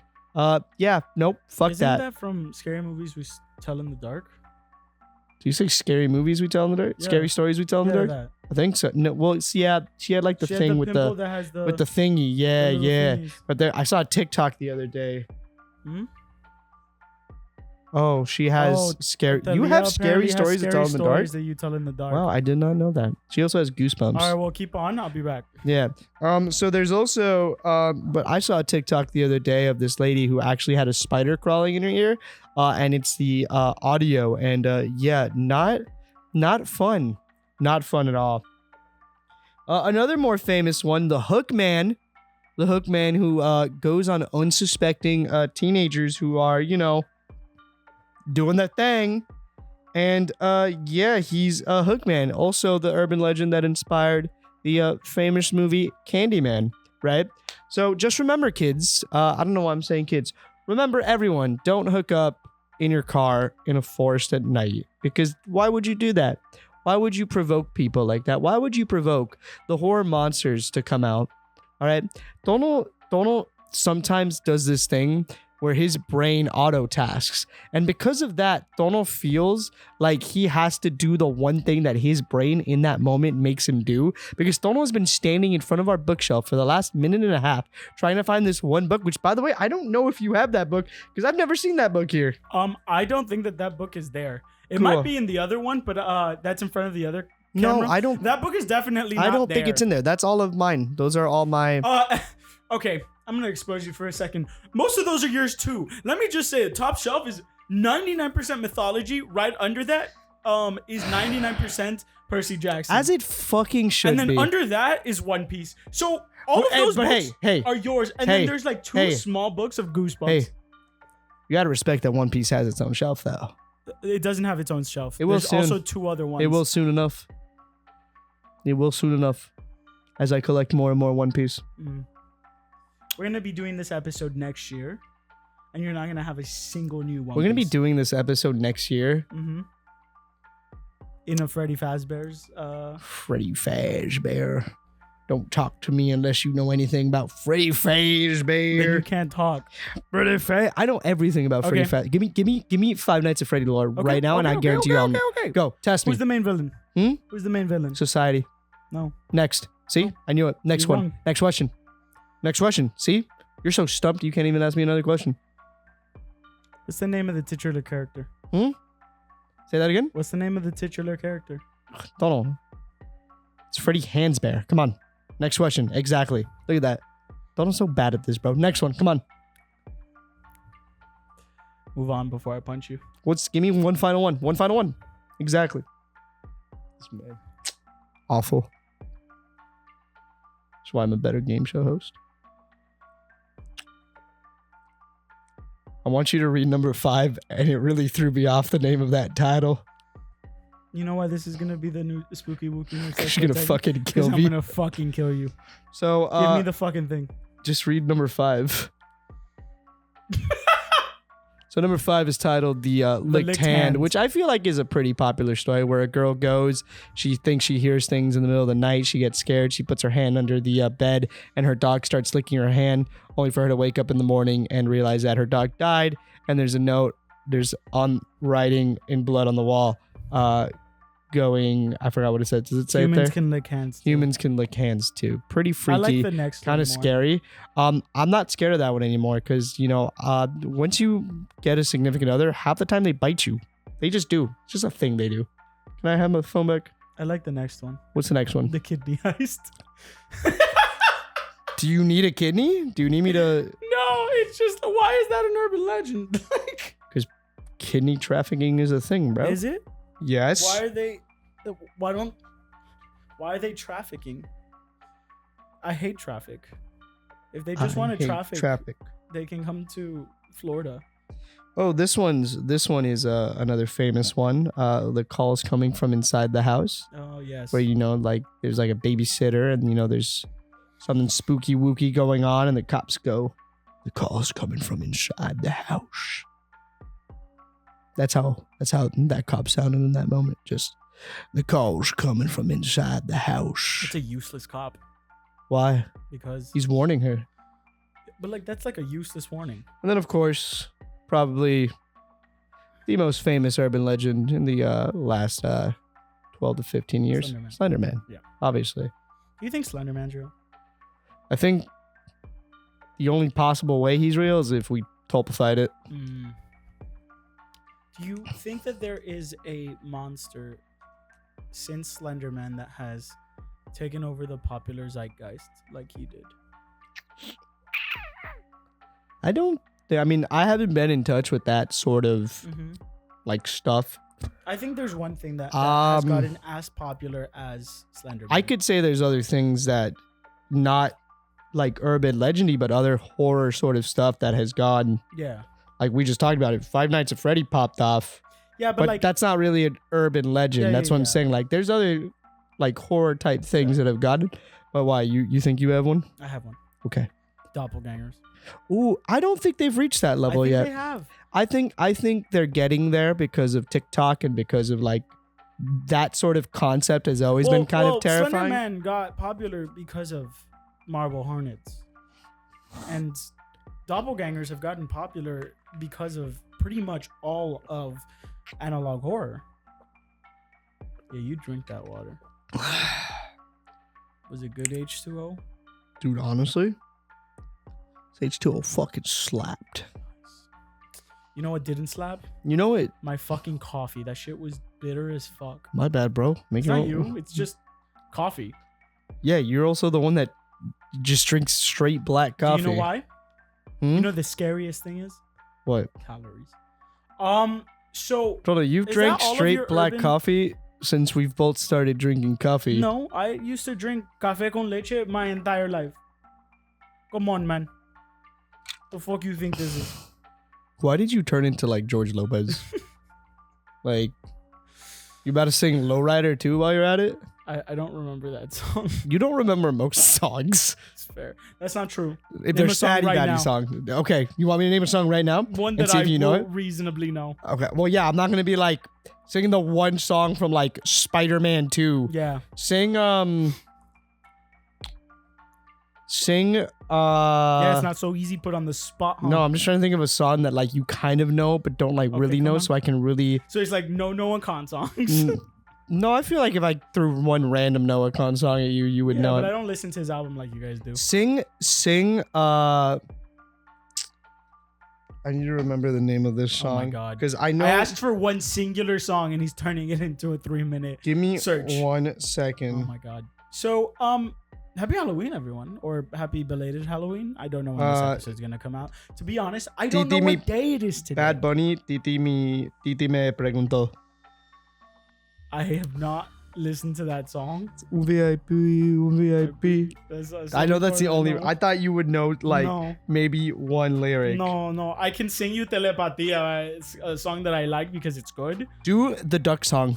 Yeah, nope, fuck
Isn't
that.
that from Scary Movies We Tell in the Dark?
Do you say scary movies we tell in the dark?
Yeah.
Scary stories we tell in the
Yeah,
dark? I think so. No, well, yeah, she had like the
She had
thing
the
with
pimple
the
that has the
thingy. Yeah,
little
yeah.
thingies.
But there, I saw a TikTok the other day.
Hmm?
Oh, she has
Oh,
scary.
That
You
Leah
have scary
apparently has
stories to tell in the dark.
stories that you tell in the dark.
Wow, I did not know that. She also has goosebumps.
All right, well, keep on. I'll be back.
Yeah. So there's also but I saw a TikTok the other day of this lady who actually had a spider crawling in her ear. And it's the audio, and yeah, not fun. Not fun at all. Another more famous one, the Hook Man. The Hook Man who goes on unsuspecting teenagers who are, you know, doing their thing. And yeah, he's a Hook Man. Also the urban legend that inspired the famous movie Candyman, right? So just remember, kids, I don't know why I'm saying kids. Remember, everyone, don't hook up in your car in a forest at night, because why would you do that? Why would you provoke people like that? Why would you provoke the horror monsters to come out? All right. Donald sometimes does this thing where his brain auto tasks. And because of that, Donald feels like he has to do the one thing that his brain in that moment makes him do. Because Donald has been standing in front of our bookshelf for the last minute and a half trying to find this one book, which, by the way, I don't know if you have that book because I've never seen that book here.
I don't think that book is there. It
Cool.
might be in the other one, but that's in front of the other
No,
camera.
I don't.
That book is definitely not
I don't think
there.
it's in there. That's all of mine. Those are all my.
Okay, I'm gonna expose you for a second. Most of those are yours too. Let me just say, the top shelf is 99% mythology. Right under that, is 99% Percy Jackson.
As it fucking should
and then
be.
under that is One Piece. So all of those
but
books
hey,
are yours. And
hey,
then there's like two
hey.
small books of Goosebumps.
Hey, you gotta respect that One Piece has its own shelf, though.
It doesn't have its own shelf.
It will
There's
soon.
also two other ones.
It will soon enough. It will soon enough. As I collect more and more One Piece.
Mm. We're gonna be doing this episode next year, and you're not gonna have a single new one.
We're gonna be doing this episode next year.
Mm-hmm. In a Freddy Fazbear's.
Freddy Fazbear. Don't talk to me unless you know anything about Freddy
Then you
Fazbear.
can't talk.
Freddy Faz. I know everything about Freddy
Okay.
Faz. Give me Five Nights at Freddy lore
Okay,
right now, and I
okay,
guarantee
okay,
you I'll
okay.
go. Test me.
Who's the main villain?
Hmm?
Who's the main villain?
Society.
No.
Next. See?
No.
I knew it. Next
You're
one.
wrong.
Next question. Next question. See? You're so stumped you can't even ask me another question.
What's the name of the titular character?
Say that again?
What's the name of the titular character?
Donald. It's Freddy Hansbear. Come on. Next question. Exactly. Look at that. Donald's so bad at this, bro. Next one. Come on.
Move on before I punch you.
Give me one final one. One final one. Exactly. This man. Awful. That's why I'm a better game show host. I want you to read number 5, and it really threw me off the name of that title.
You know why this is gonna be the new Spooky Wookie news?
She's gonna fucking kill
I'm
me.
gonna fucking kill you.
So
Give me the fucking thing.
just read number 5. So number 5 is titled The Licked
Licked
Hand,
Hand.
which I feel like is a pretty popular story where a girl goes, she thinks she hears things in the middle of the night, she gets scared, she puts her hand under the bed, and her dog starts licking her hand, only for her to wake up in the morning and realize that her dog died, and there's a note, there's on writing in blood on the wall, going, I forgot what it said. Does it say it
Humans
there?
can lick hands. too.
Humans can lick hands too. Pretty
I like
freaky.
the next
Kind
one
of
more.
scary. I'm not scared of that one anymore because, you know, once you get a significant other, half the time they bite you. They just do. It's just a thing they do. Can I have my phone back?
I like the next one.
What's the next one?
The kidney heist.
Do you need a kidney? Do you need me to?
No, it's just, why is that an urban legend? Like,
Kidney trafficking is a thing, bro.
is it?
Yes.
Why are they? Why are they trafficking? I hate traffic. If they just
I
want to
hate
traffic, they can come to Florida.
Oh, this one is another famous one. The calls coming from inside the house,
Oh yes.
where, you know, like there's like a babysitter, and, you know, there's something spooky wooky going on, and the cops go, "The call's coming from inside the house." That's how that cop sounded in that moment. Just, "The call's coming from inside the house."
It's a useless cop
Why?
because.
He's warning her.
But like that's like a useless warning.
And then, of course, probably the most famous urban legend in the last 12 to 15 years. Slenderman.
Yeah.
Obviously.
Do you think Slenderman's real?
I think the only possible way he's real is if we tulpified it.
Do you think that there is a monster since Slenderman that has taken over the popular zeitgeist like he did?
I mean, I haven't been in touch with that sort of like stuff.
I think there's one thing that has gotten as popular as Slenderman.
I could say there's other things that not like urban legendy, but other horror sort of stuff that has gone.
Yeah.
Like we just talked about it. Five Nights at Freddy popped off.
Yeah,
But
like
that's not really an urban legend.
Yeah,
That's
yeah,
what I'm
yeah.
saying. Like there's other like horror type things that have gotten. But why? You think you have one?
I have one.
Okay.
Doppelgangers.
Ooh, I don't think they've reached that level
I think
yet.
they have.
I think they're getting there because of TikTok and because of like that sort of concept has always been kind of terrifying.
Slenderman got popular because of Marble Hornets. And doppelgangers have gotten popular because of pretty much all of analog horror. Yeah, you drink that water. Was it good H2O?
Dude, honestly, H2O fucking slapped.
You know what didn't slap?
You know it.
My fucking coffee. That shit was bitter as fuck.
My bad, bro. Make
It's
your
not
own.
you. It's just coffee.
Yeah, you're also the one that just drinks straight black coffee.
Do you know why?
Hmm?
You know the scariest thing is
What?
calories. So
Brother, you've
Is
drank
that all of
straight
your
black
urban-
coffee since we've both started drinking coffee.
no, I used to drink café con leche my entire life. Come on, man. The fuck you think this is?
Why did you turn into like George Lopez? Like, you about to sing Lowrider too while you're at it?
I don't remember that song.
You don't remember most songs.
It's fair. That's not true.
If
Name
they're
a song
saddy
right
batty
now.
song. Okay, you want me to name a song right now?
One
And
that
see
I
if you know
will
it?
reasonably know.
Okay, well, yeah, I'm not gonna be like singing the one song from like Spider-Man 2.
Yeah.
Sing
Yeah, it's not so easy put on the spot. Huh?
No, I'm just trying to think of a song that like you kind of know but don't like
Okay,
really
come
know,
on.
so I can really.
So it's like no Noah Khan songs.
No, I feel like if I threw one random Noah Khan song at you, you would
Yeah,
know
but I
it.
don't listen to his album like you guys do.
Sing. I need to remember the name of this
Oh my
song.
God.
Because I know.
I asked for one singular song and he's turning it into a 3-minute.
Give me
search.
1
Oh
second.
my God. So, happy Halloween, everyone, or happy belated Halloween. I don't know when this episode's gonna come out. To be honest, I don't know
Titi
what day it is today.
Bad Bunny, Titi me preguntó.
I have not listened to that song.
Un VIP, un VIP. I know that's the only. I thought you would know like
no,
maybe one lyric.
no. I can sing you Telepatia. It's a song that I like because it's good.
Do the duck song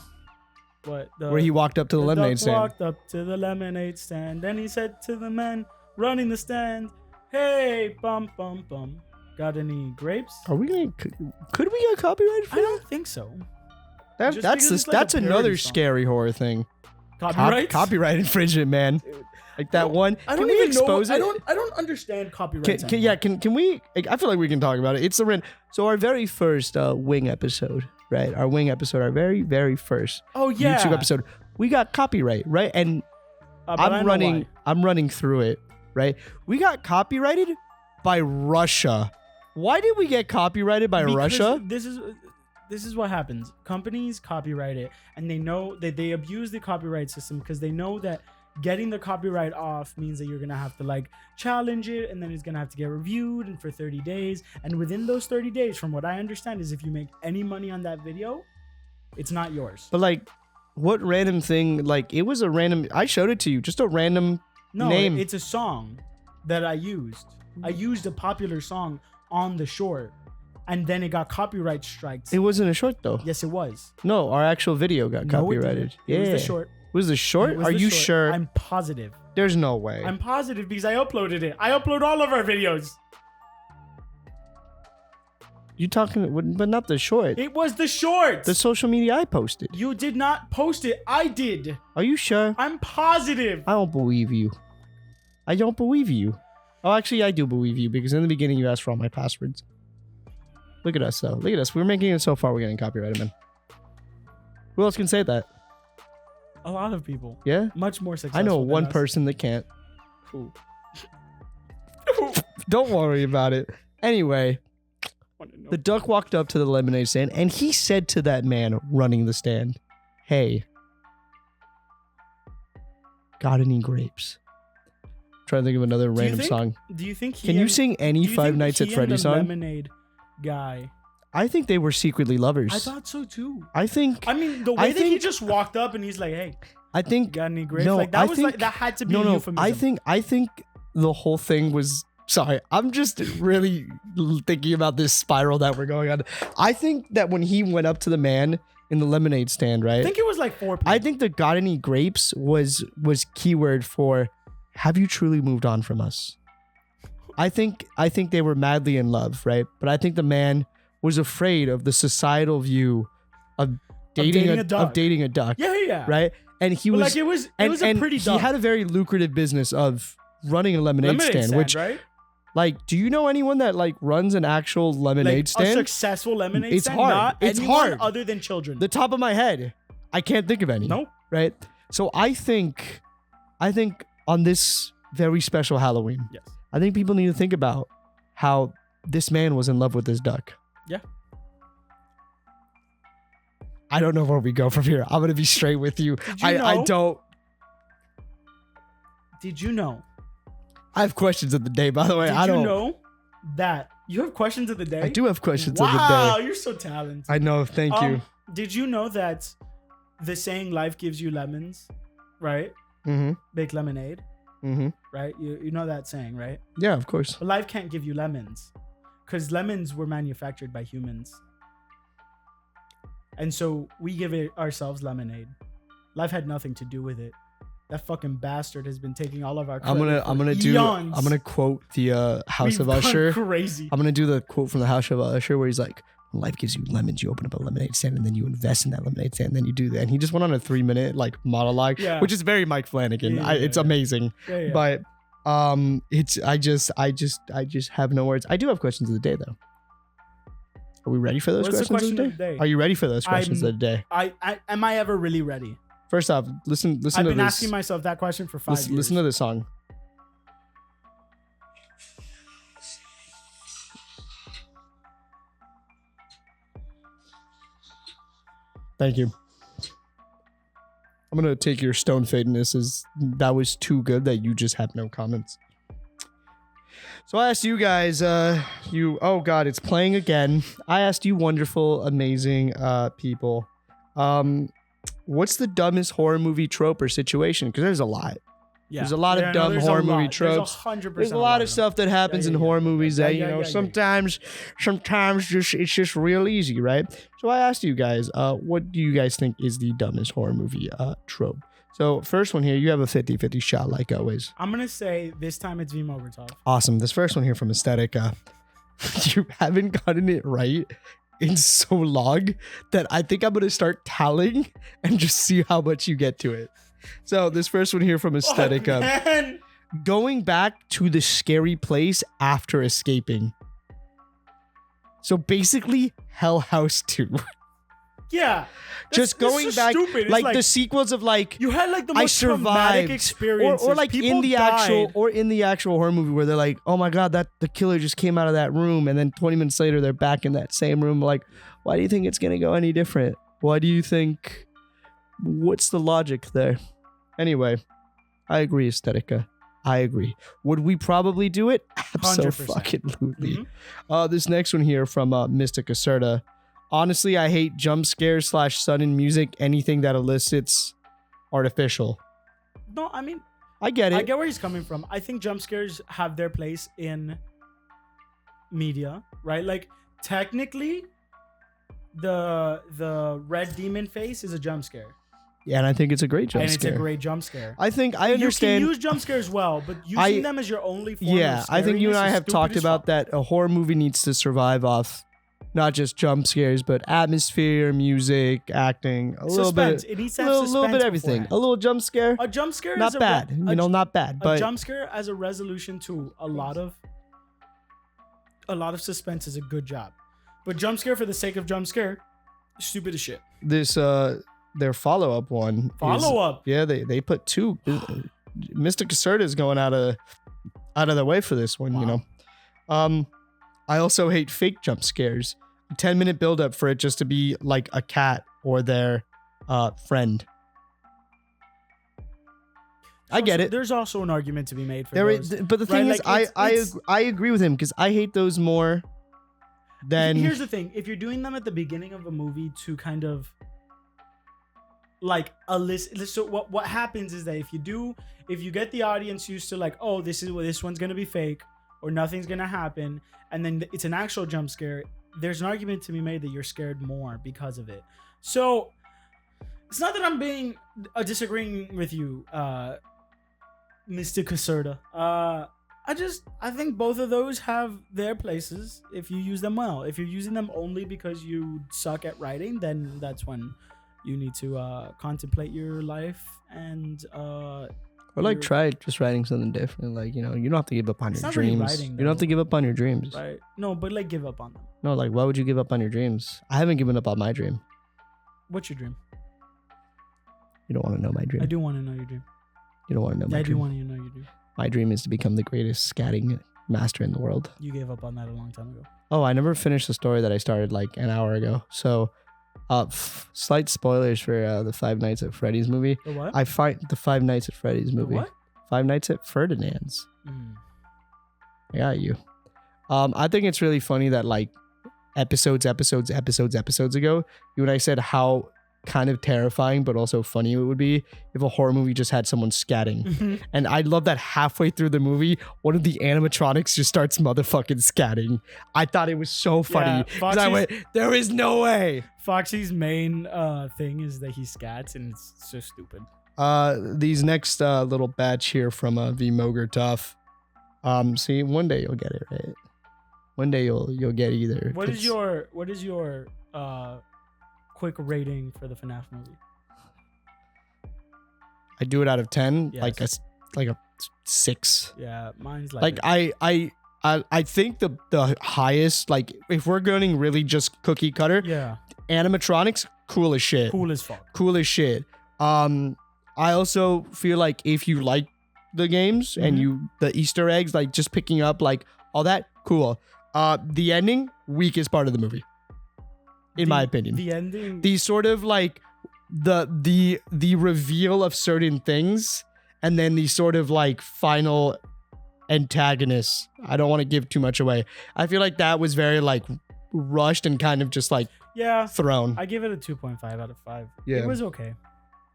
But
where he walked up to the lemonade
duck
stand.
walked up to the lemonade stand, and he said to the man running the stand, "Hey, bum bum bum, got any grapes?"
Are we gonna? Could we get copyrighted for
I
that?
don't think so.
That
just
that's
because
the,
it's like a
that's another
parody song.
scary horror thing.
Copyright.
Copyright infringement, man. Like that one.
I
Can
don't
we
even
expose
know.
it?
I don't understand copyright.
Can we? I feel like we can talk about it. It's the rent. So our very first Wing episode, right? Our Wing episode, our very very first
Oh yeah.
YouTube episode. We got copyright, right? And
But I know why.
I'm running through it, right? We got copyrighted by Russia. Why did we get copyrighted by
Because
Russia?
This is what happens. Companies copyright it, and they know that they abuse the copyright system because they know that getting the copyright off means that you're gonna have to like challenge it, and then it's gonna have to get reviewed and for 30 days. And within those 30 days, from what I understand, is if you make any money on that video, it's not yours.
But like, what random thing? Like, it was a random. I showed it to you. Just a random
No,
name.
it's a song that I used. I used a popular song on the short, and then it got copyright strikes.
It wasn't a short though.
Yes, it was.
No, our actual video got
No, it
copyrighted.
didn't. It was the short.
Was the short?
It was
Are
the
you
short.
sure?
I'm positive.
There's no way.
I'm positive because I uploaded it. I upload all of our videos.
You talking? But not the short.
It was the short.
The social media I posted.
You did not post it. I did.
Are you sure?
I'm positive.
I don't believe you. I don't believe you. Oh, actually, I do believe you because in the beginning you asked for all my passwords. Look at us, though. Look at us. We're making it so far. We're getting copyrighted, man. Who else can say that?
A lot of people.
Yeah,
Much more successful.
I know
than
one
us.
person that can't.
Who?
Don't worry about it. Anyway,
Wanna know.
the duck walked up to the lemonade stand and he said to that man running the stand, "Hey, got any grapes?" Trying to think of another
you
random
think-
song.
Do you think he
Can you
and-
sing any
do you
Five
think
Nights at
he and
Freddy's
the
song?
Lemonade guy.
I think they were secretly lovers.
I thought so too.
I think.
I mean, the way that he just walked up and he's like, "Hey,
I think.
got any grapes?"
No,
like that
I
was
think-
like that had to be
No,
a
no.
euphemism.
I think the whole thing was. Sorry, I'm just really thinking about this spiral that we're going on. I think that when he went up to the man in the lemonade stand, right?
I think it was like 4 people.
I think the "got any grapes" was keyword for "have you truly moved on from us?" I think they were madly in love, right? But I think the man was afraid of the societal view of dating a duck,
Yeah.
right? And he
But
was
like it
and,
was a
and
pretty
he
duck.
had a very lucrative business of running a lemonade stand, which
right?
like, do you know anyone that like runs an actual lemonade
Like a
stand?
successful lemonade
It's
stand.
hard.
Not
It's
anyone
hard.
other than children.
The top of my head, I can't think of any.
Nope.
Right? So I think on this very special Halloween,
Yes.
I think people need to think about how this man was in love with this duck.
Yeah.
I don't know where we go from here. I'm gonna be straight with you.
Did you
I
know-
don't.
Did you know?
I have questions of the day, by the way.
Did
I don't
you know that you have questions of the day?
I do have questions
wow,
of the day.
you're so talented.
I know. Thank you.
Did you know that the saying "life gives you lemons," right?
Mm-hmm.
Bake lemonade,
Mm-hmm.
right? You know that saying, right?
Yeah, of course.
But life can't give you lemons because lemons were manufactured by humans. And so we give it ourselves lemonade. Life had nothing to do with it. That fucking bastard has been taking all of our
I'm
credit
gonna
for
do.
eons.
I'm gonna quote the House
We've
of
gone
Usher.
crazy.
I'm gonna do the quote from the House of Usher where he's like, "When life gives you lemons, you open up a lemonade stand and then you invest in that lemonade stand, and then you do that." And he just went on a 3-minute like monologue,
Yeah.
which is very Mike Flanagan.
Yeah,
It's
yeah.
amazing,
Yeah.
but it's I just have no words. I do have questions of the day though. Are we ready for those
What's the
questions
question of the day?
Are you ready for those questions
I'm-
of the day?
I am I ever really ready?
First off, listen
I've
to
been
this.
asking myself that question for 5 years.
Listen to this song. Thank you. I'm gonna take your stone fadedness as that was too good that you just have no comments. So I asked you guys, oh god, it's playing again. I asked you wonderful, amazing people, what's the dumbest horror movie trope or situation? Because there's a lot.
Yeah.
There's a lot of
no,
dumb
there's
horror
a
movie
lot.
tropes.
There's 100%.
There's a lot of
them.
stuff that happens
Yeah,
in
yeah,
horror
yeah.
movies
Yeah,
that
yeah, yeah, yeah.
sometimes just it's just real easy, right? So I asked you guys, what do you guys think is the dumbest horror movie trope? So first one here, you have a 50-50 shot like always.
I'm gonna say this time it's Vimo Overtov.
Awesome. This first one here from Aesthetica, you haven't gotten it right in so long that I think I'm gonna start tallying and just see how much you get to it. So this first one here from Aesthetica.
Oh, man.
Going back to the scary place after escaping. So basically, Hell House 2.
Yeah.
Just
That's
going
so
back,
stupid. It's
like the sequels of like
you had like the
I
most traumatic
survived,
experience,
or like in the actual horror movie where they're like, oh my god, that the killer just came out of that room, and then 20 minutes later they're back in that same room. Like, why do you think it's gonna go any different? Why do you think? What's the logic there? Anyway, I agree, Aesthetica. I agree. Would we probably do it?
100%.
Absolutely.
Mhm.
This next one here from Mystic Acerta. Honestly, I hate jump scares / sudden music, anything that elicits artificial.
No, I mean,
I get it.
I get where he's coming from. I think jump scares have their place in media, right? Like technically, the red demon face is a jump scare,
Yeah, and I think it's a great jump
and
scare.
it's a great jump scare.
I think I understand.
You can use jump scares well, but using them as your only form
Yeah,
of
I think you and
scariness
I
is
have
stupid
talked
as
about
fuck.
that. A horror movie needs to survive off not just jump scares, but atmosphere, music, acting, a little
Suspense.
bit,
It needs to
a
have
little bit
suspense
everything.
beforehand.
A little jump scare,
A jump scare
not
is a
bad. Not bad,
a
but
jump scare as a resolution to a lot of suspense is a good job. But jump scare for the sake of jump scare, stupid as shit.
this their follow-up one. Yeah, they put 2. Mystic Caserta is going out of the way for this one, you know. I also hate fake jump scares. 10-minute build-up for it just to be like a cat or their friend. I get it.
There's also an argument to be made for
There
those.
is, but the thing is, I agree with him because I hate those more than.
Here's the thing: if you're doing them at the beginning of a movie to kind of like so what happens is that if you get the audience used to like, oh, this one's gonna be fake or nothing's gonna happen, and then it's an actual jump scare, there's an argument to be made that you're scared more because of it. So it's not that I'm being disagreeing with you, Mr. Caserta. I think both of those have their places if you use them well. If you're using them only because you suck at writing, then that's when you need to contemplate your life and
or like try just writing something different. Like, you know, you don't have to give up on your dreams.
Writing,
you don't have to give up on your dreams.
Right? No, but like give up on them.
No, like why would you give up on your dreams? I haven't given up on my dream.
What's your dream?
You don't want to know my dream.
I do want to know your dream.
You don't want to know my dream.
I do want to know your dream.
My dream is to become the greatest scatting master in the world.
You gave up on that a long time ago.
Oh, I never finished the story that I started like an hour ago. So, slight spoilers for the Five Nights at Freddy's movie.
The what?
I find the Five Nights at Freddy's movie.
The what?
Five Nights at Ferdinand's. I got you. I think it's really funny that like episodes ago, you and I said how kind of terrifying but also funny it would be if a horror movie just had someone scatting. And I love that halfway through the movie, one of the animatronics just starts motherfucking scatting. I thought it was so funny. Because I went, there is no way.
Foxy's main thing is that he scats, and it's so stupid.
These next little batch here from the Moger Tough. See, one day you'll get it right. One day you'll get either.
What is your quick rating for the FNAF movie?
I do it out of 10,
yes.
like a 6.
Yeah, mine's like
I think the highest, like if we're going really just cookie cutter,
yeah,
animatronics, cool as shit.
Cool as fuck.
Cool as shit. I also feel like if you like the games and the Easter eggs, like just picking up like all that, cool. The ending, weakest part of the movie. In my opinion,
the ending,
the sort of like the reveal of certain things, and then the sort of like final antagonists. I don't want to give too much away. I feel like that was very like rushed and kind of just like thrown.
I give it a 2.5 out of 5.
Yeah,
it was okay.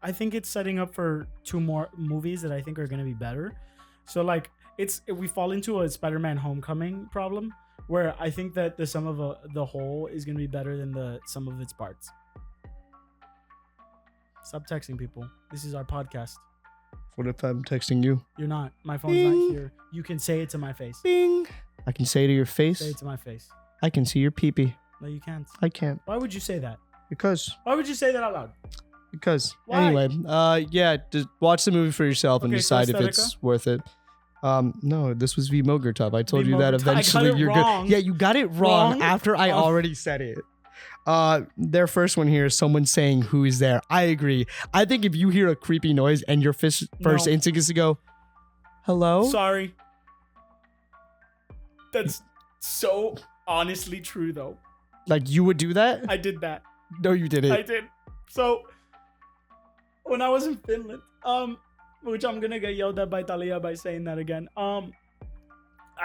I think it's setting up for 2 more movies that I think are gonna be better. So like we fall into a Spider-Man Homecoming problem, where I think that the sum of the whole is going to be better than the sum of its parts. Stop texting people. This is our podcast.
What if I'm texting you?
You're not. My phone's not here. You can say it to my face.
Bing. I can say it to your face.
Say it to my face.
I can see your pee-pee.
No, you can't.
I can't.
Why would you say that?
Because.
Why would you say that out loud?
Because.
Why?
Anyway, yeah, just watch the movie for yourself and decide if it's worth it. No, this was V Mogertov. I told you that eventually you're good. Yeah, you got it wrong after I already said it. Their first one here is someone saying who is there. I agree. I think if you hear a creepy noise and your first instinct is to go, hello?
Sorry. That's so honestly true though.
Like you would do that?
I did that.
No, you didn't.
I did. So when I was in Finland, which I'm gonna get yelled at by Talia by saying that again. I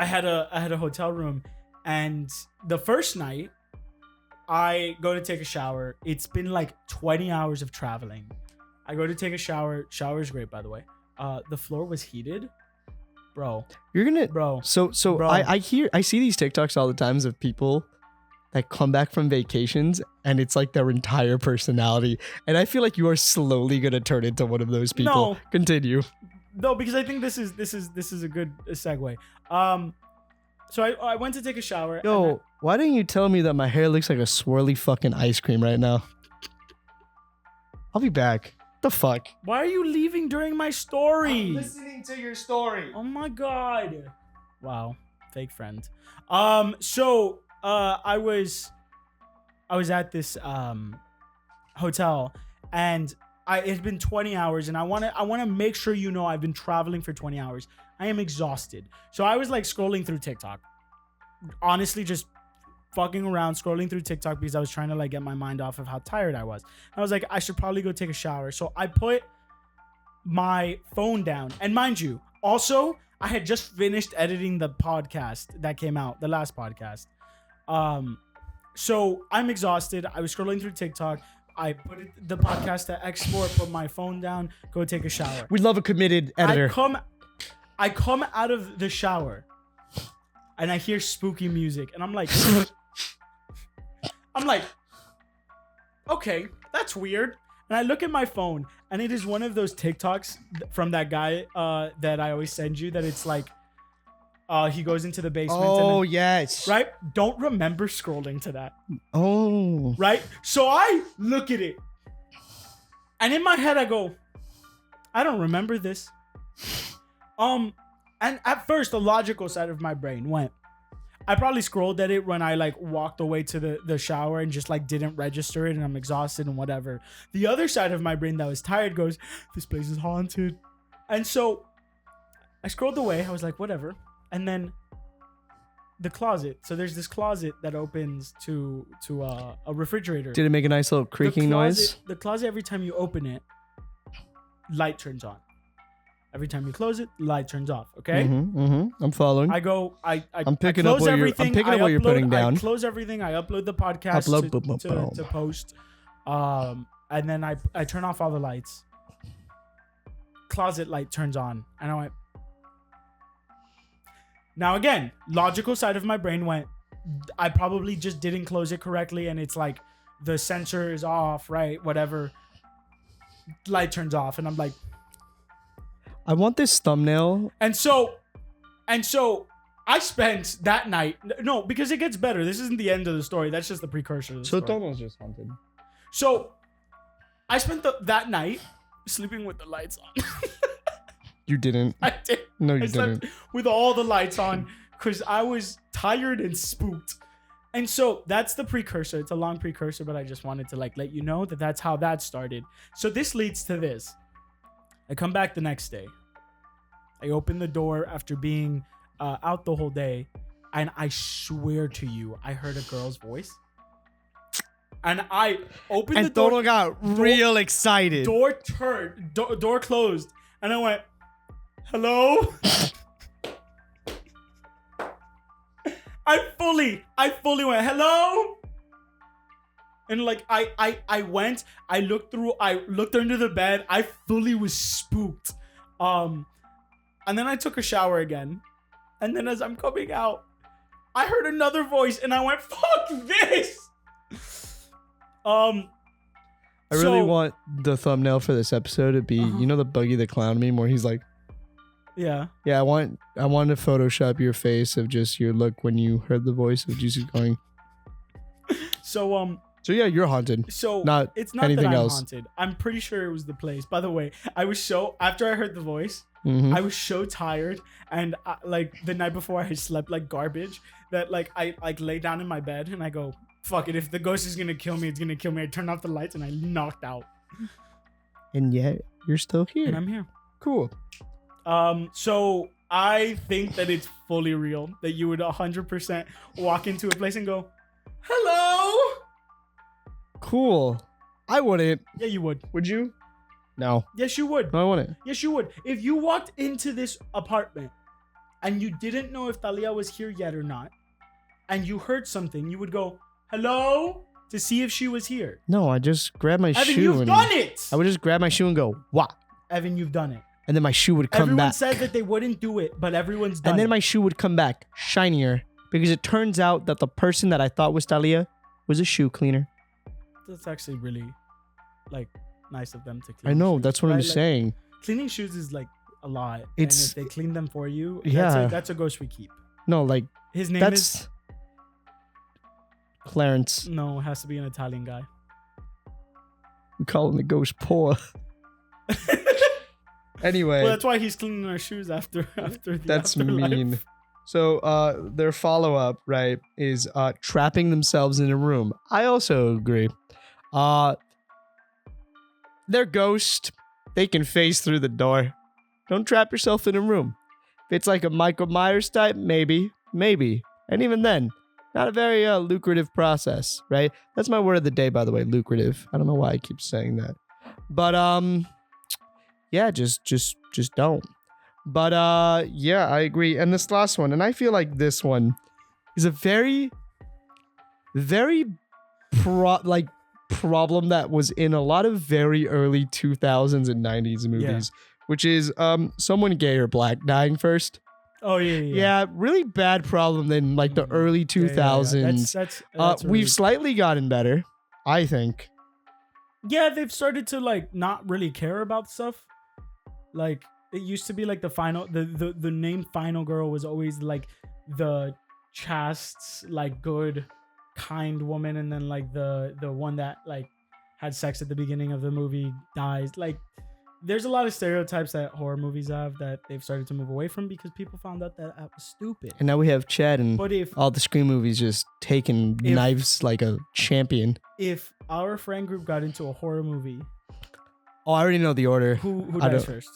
had a hotel room, and the first night I go to take a shower. It's been like 20 hours of traveling. I go to take a shower. Shower's great, by the way. The floor was heated, bro.
You're gonna,
bro.
So
bro.
I see these TikToks all the times of people that come back from vacations and it's like their entire personality. And I feel like you are slowly going to turn into one of those people.
No.
Continue.
No, because I think this is a good segue. So I went to take a shower.
Yo, why didn't you tell me that my hair looks like a swirly fucking ice cream right now? I'll be back. The fuck?
Why are you leaving during my story?
I'm listening to your story.
Oh my god. Wow. Fake friend. So I was at this hotel, and it's been 20 hours, and I want to make sure you know I've been traveling for 20 hours. I am exhausted. So I was like scrolling through TikTok. Honestly, just fucking around, scrolling through TikTok because I was trying to like get my mind off of how tired I was. I was like, I should probably go take a shower. So I put my phone down. And mind you, also, I had just finished editing the podcast that came out, the last podcast. So I'm exhausted. I was scrolling through TikTok. I put the podcast to export, put my phone down, go take a shower.
We love a committed editor.
I come out of the shower and I hear spooky music, and I'm like, okay, that's weird. And I look at my phone, and it is one of those TikToks from that guy that I always send you, that it's like, he goes into the basement.
Oh,
and then,
yes.
right? Don't remember scrolling to that.
Oh.
Right? So I look at it, and in my head I go, I don't remember this. And at first the logical side of my brain went, I probably scrolled at it when I like walked away to the shower and just like didn't register it, and I'm exhausted and whatever. The other side of my brain that was tired goes, this place is haunted. And so I scrolled away. I was like, whatever. And then the closet. So there's this closet that opens to a refrigerator.
Did it make a nice little creaking noise?
The closet, every time you open it, light turns on. Every time you close it, light turns off. Okay.
I'm following.
I'm
picking up what you're putting down.
I close everything. I upload the podcast to post. And then I turn off all the lights. Closet light turns on, and I went. Now again, logical side of my brain went, I probably just didn't close it correctly, and it's like the sensor is off, right? Whatever. Light turns off, and I'm like,
I want this thumbnail.
And so I spent that night. No, because it gets better. This isn't the end of the story. That's just the precursor to the story.
So thumbnail's just haunted.
So I spent that night sleeping with the lights on.
You didn't.
I did.
No, you
I slept
didn't.
with all the lights on because I was tired and spooked. And so that's the precursor. It's a long precursor, but I just wanted to like let you know that that's how that started. So this leads to this. I come back the next day. I open the door after being out the whole day, and I swear to you, I heard a girl's voice. And I opened the door.
And Toro got real excited.
Door closed, and I went, hello? I fully went, hello? And like I went, I looked under the bed. I fully was spooked. And then I took a shower again. And then as I'm coming out, I heard another voice, and I went, fuck this.
I really want the thumbnail for this episode to be, you know, the Buggy the Clown meme where he's like,
yeah,
I want to Photoshop your face of just your look when you heard the voice of Jesus going.
So
yeah, you're haunted.
So
not
it's not
anything
that I'm
else.
haunted. I'm pretty sure it was the place. By the way, after I heard the voice, I was so tired, and like the night before I slept like garbage that like I like lay down in my bed and I go, fuck it, if the ghost is gonna kill me, it's gonna kill me. I turned off the lights and I knocked out.
And yet you're still here.
And I'm here.
Cool.
So I think that it's fully real that you would 100% walk into a place and go, hello.
Cool. I wouldn't.
Yeah, you would.
Would you? No.
Yes, you would.
No, I wouldn't.
Yes, you would. If you walked into this apartment and you didn't know if Thalia was here yet or not, and you heard something, you would go, hello, to see if she was here.
No, I just grab my
Evan,
shoe.
you've done it.
I would just grab my shoe and go, what?
Evan, you've done it.
And then my shoe would come
Everyone
back.
said that they wouldn't do it, but everyone's done it.
And then my shoe would come back shinier because it turns out that the person that I thought was Thalia was a shoe cleaner.
That's actually really, like, nice of them to clean.
I know.
shoes,
That's what I'm
right?
saying.
Cleaning shoes is like a lot.
It's-
and if they clean them for you,
Yeah.
that's a ghost we keep.
No, like,
His name
that's Clarence.
it has to be an Italian guy.
We call him the ghost poor. Anyway.
Well, that's why he's cleaning our shoes after the
That's
afterlife.
mean. So their follow-up, right, is trapping themselves in a room. I also agree. they're ghosts. They can phase through the door. Don't trap yourself in a room. If it's like a Michael Myers type, maybe. And even then, not a very lucrative process, right? That's my word of the day, by the way, lucrative. I don't know why I keep saying that. But yeah, just don't. But yeah, I agree. And this last one, and I feel like this one is a very problem that was in a lot of very early 2000s and 90s movies, which is someone gay or black dying first.
Oh yeah.
Yeah, really bad problem in like the early 2000s.
That's
we've slightly gotten better, I think.
Yeah, they've started to like not really care about stuff. Like it used to be like the name Final Girl was always like the chaste, like good, kind woman, and then like the one that like had sex at the beginning of the movie dies. Like there's a lot of stereotypes that horror movies have that they've started to move away from because people found out that was stupid.
And now we have Chad and
But if
all the Scream movies just taking knives like a champion.
if our friend group got into a horror movie,
Oh, I already know the order.
who
I
dies
don't-
first?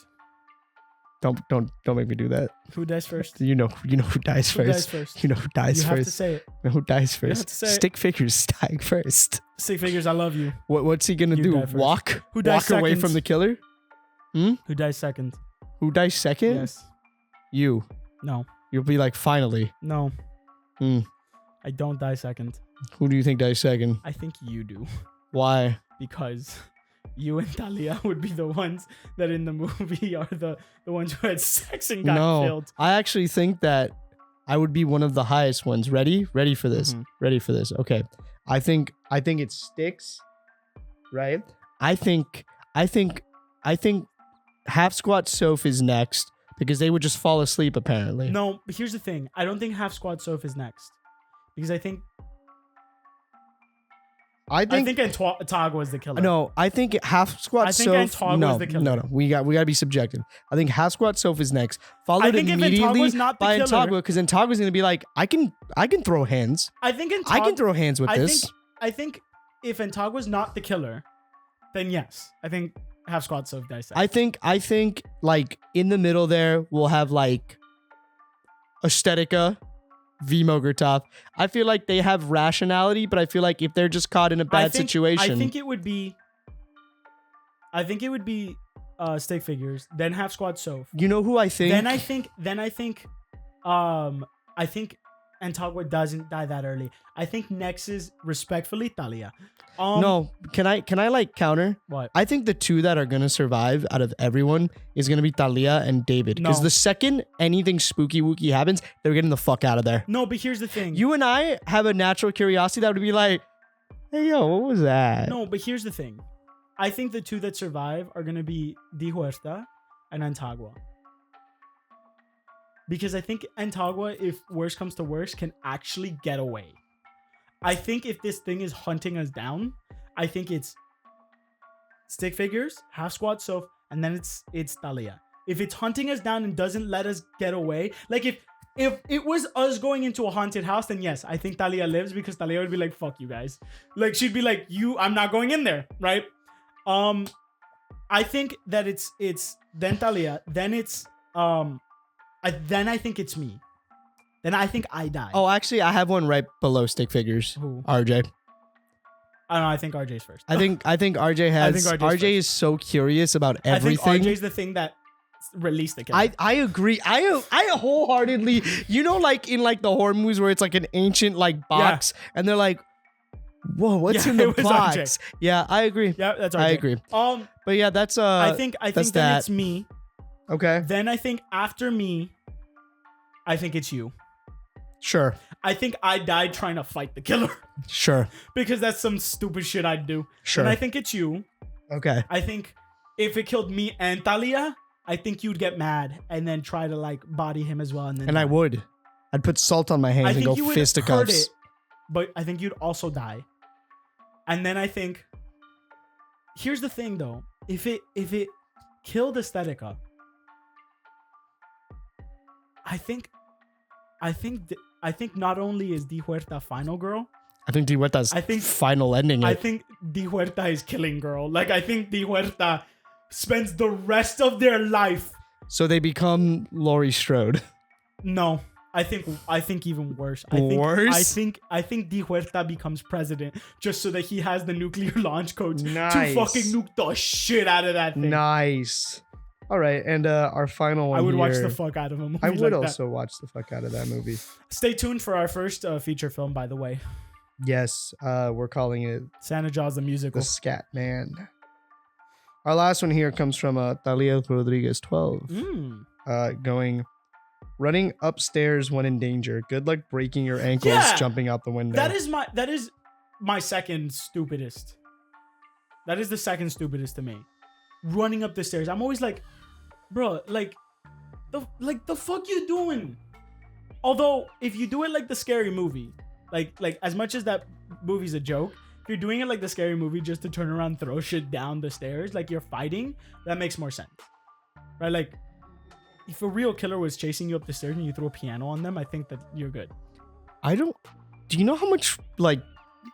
Don't make me do that.
Who dies first?
You know who dies
Who
first.
dies first?
You know who dies
You
first.
have to say it.
Who dies
You have
first?
to say it.
Stick figures dying first.
Stick figures, I love you.
What's he gonna
You
do?
die first.
Walk?
Who dies
Walk away
second?
from the killer?
Who dies second?
Who dies second?
Yes.
You.
No.
You'll be like, finally.
No.
Hmm.
I don't die second.
Who do you think dies second?
I think you do.
Why?
Because you and Talia would be the ones that in the movie are the ones who had sex and got
No.
killed.
I actually think that I would be one of the highest ones. Ready? Ready for this.
Mhm.
Ready for this. Okay. I think it sticks. Right? I think Half Squat Soph is next because they would just fall asleep apparently.
No, but here's the thing. I don't think Half Squad Soph is next. Because I think Antagua is the killer.
No, I think Half Squat
I think
Soph.
Antagua
No,
is the killer.
no. We gotta be subjective. I think Half Squat Soph is next,
I
followed
think if
immediately
Antagua's not the
by
killer,
Antagua, because Antagua's gonna be like, I can throw hands.
I think
I can throw hands with this.
I think if Antagua's not the killer, then yes. I think Half Squad Soph dies second.
I think like in the middle there we'll have like Aesthetica, V Mogurtov. I feel like they have rationality, but I feel like if they're just caught in a bad situation,
I think it would be Stick Figures, then Half Squad Soph.
you know who I think?
Then I think Antagua doesn't die that early. I think next is respectfully Talia.
No, can I like counter?
What?
I think the two that are gonna survive out of everyone is gonna be Talia and David. Because
No.
the second anything spooky wooky happens, they're getting the fuck out of there.
No, but here's the thing.
You and I have a natural curiosity that would be like, hey yo, what was that?
No, but here's the thing. I think the two that survive are gonna be Di Huerta and Antagua. Because I think Antagua, if worse comes to worse, can actually get away. I think if this thing is hunting us down, I think it's Stick Figures, Half Squad Soph, and then it's Talia. If it's hunting us down and doesn't let us get away, like if it was us going into a haunted house, then yes, I think Talia lives because Talia would be like, fuck you guys. Like she'd be like, I'm not going in there, right? I think that it's then Talia, then it's then I think it's me. Then I think I die.
Oh, actually, I have one right below Stick Figures.
Who?
RJ.
I don't know. I think RJ's first.
I think RJ has.
think RJ's
RJ is so curious about everything.
I think RJ's the thing that released the killer.
I agree. I wholeheartedly. You know, like in like the horror movies where it's like an ancient like box, and they're like, "Whoa, what's
Yeah,
in the
it was
box?"
RJ.
Yeah, I agree.
Yeah, that's RJ.
I agree. But yeah, that's
I think
that's
then
that.
it's me.
Okay.
Then I think after me, I think it's you.
Sure.
I think I died trying to fight the killer
Sure.
because that's some stupid shit I'd do.
Sure.
And I think it's you.
Okay.
I think if it killed me and Talia, I think you'd get mad and then try to like body him as well. And
I would. I'd put salt on my hands
I
and
think
go
you would hurt
fisticuffs.
it, but I think you'd also die. And then I think, here's the thing though, if it killed Aesthetica, I think not only is Di Huerta Final Girl,
I think Di Huerta's
I think-
final ending.
I think Di Huerta is killing girl. Like I think Di Huerta spends the rest of their life.
So they become Laurie Strode.
No, I think even worse.
Worse?
I think Di Huerta becomes president just so that he has the nuclear launch codes
Nice.
to fucking nuke the shit out of that thing.
Nice. All right, and our final one.
I would watch
here-
the fuck out of a movie
I would
like that.
also watch the fuck out of that movie.
Stay tuned for our first feature film, by the way.
Yes, we're calling it
Santa Jaws the musical.
The Scat Man. Our last one here comes from Talia Rodriguez 12. Going, running upstairs when in danger. Good luck breaking your ankles
Yeah!
jumping out the window.
That is my second stupidest. That is the second stupidest to me. Running up the stairs. I'm always like, bro, like the fuck you doing? Although if you do it like the Scary Movie, like as much as that movie's a joke, if you're doing it like the Scary Movie just to turn around, throw shit down the stairs, like you're fighting, that makes more sense, right? Like if a real killer was chasing you up the stairs and you threw a piano on them, I think that you're good.
Do you know how much like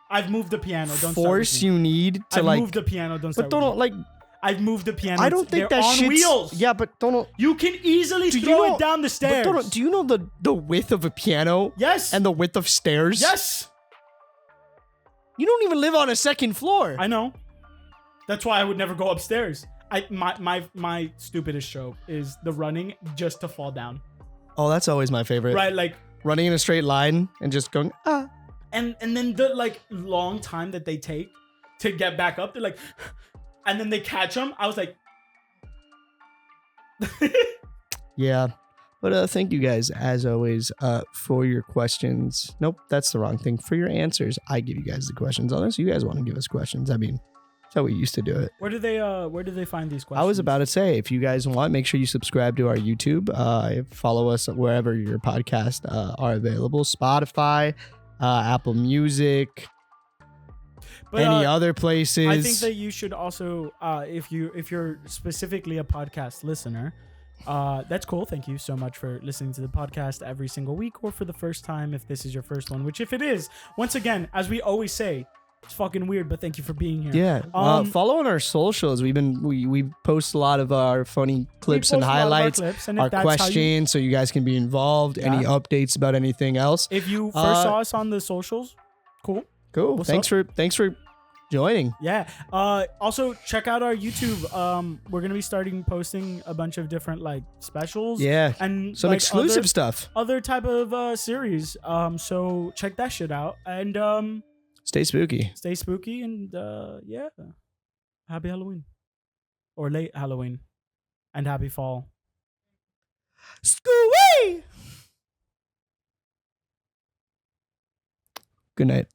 I've moved the piano. Don't
force
start with me.
you need to
I've
like?
moved the piano. Don't start
But
with
don't
me.
like.
I've moved the piano.
I don't think
They're
that
on
shit's
wheels.
Yeah, but don't.
You can easily
Do you
throw
know-
it down the
But
stairs.
do you know the width of a piano
Yes.
and the width of stairs?
Yes.
You don't even live on a second floor.
I know. That's why I would never go upstairs. My stupidest show is the running just to fall down.
Oh, that's always my favorite.
Right, like,
Running in a straight line and just going
and then the like long time that they take to get back up. They're like, and then they catch them. I was like,
Yeah. But thank you guys, as always, for your questions. Nope, that's the wrong thing. For your answers, I give you guys the questions. Unless you guys want to give us questions. I mean, that's how we used to do it.
where do they find these questions?
I was about to say, if you guys want, make sure you subscribe to our YouTube. Follow us wherever your podcasts are available. Spotify, Apple Music,
But,
any other places.
I think that you should also, if you're specifically a podcast listener, that's cool. Thank you so much for listening to the podcast every single week, or for the first time if this is your first one. Which, if it is, once again, as we always say, it's fucking weird, but thank you for being here.
Yeah. Follow on our socials. We post a lot of our funny clips and highlights, our questions, so you guys can be involved.
Yeah.
Any updates about anything else?
If you first saw us on the socials, cool.
Cool.
What's
Thanks for joining.
Yeah. Also check out our YouTube. We're gonna be starting posting a bunch of different like specials.
Yeah.
And
Some
like,
exclusive stuff.
other type of series. So check that shit out and
Stay spooky.
stay spooky and yeah. Happy Halloween. Or late Halloween. And happy fall.
Scooey. Good night.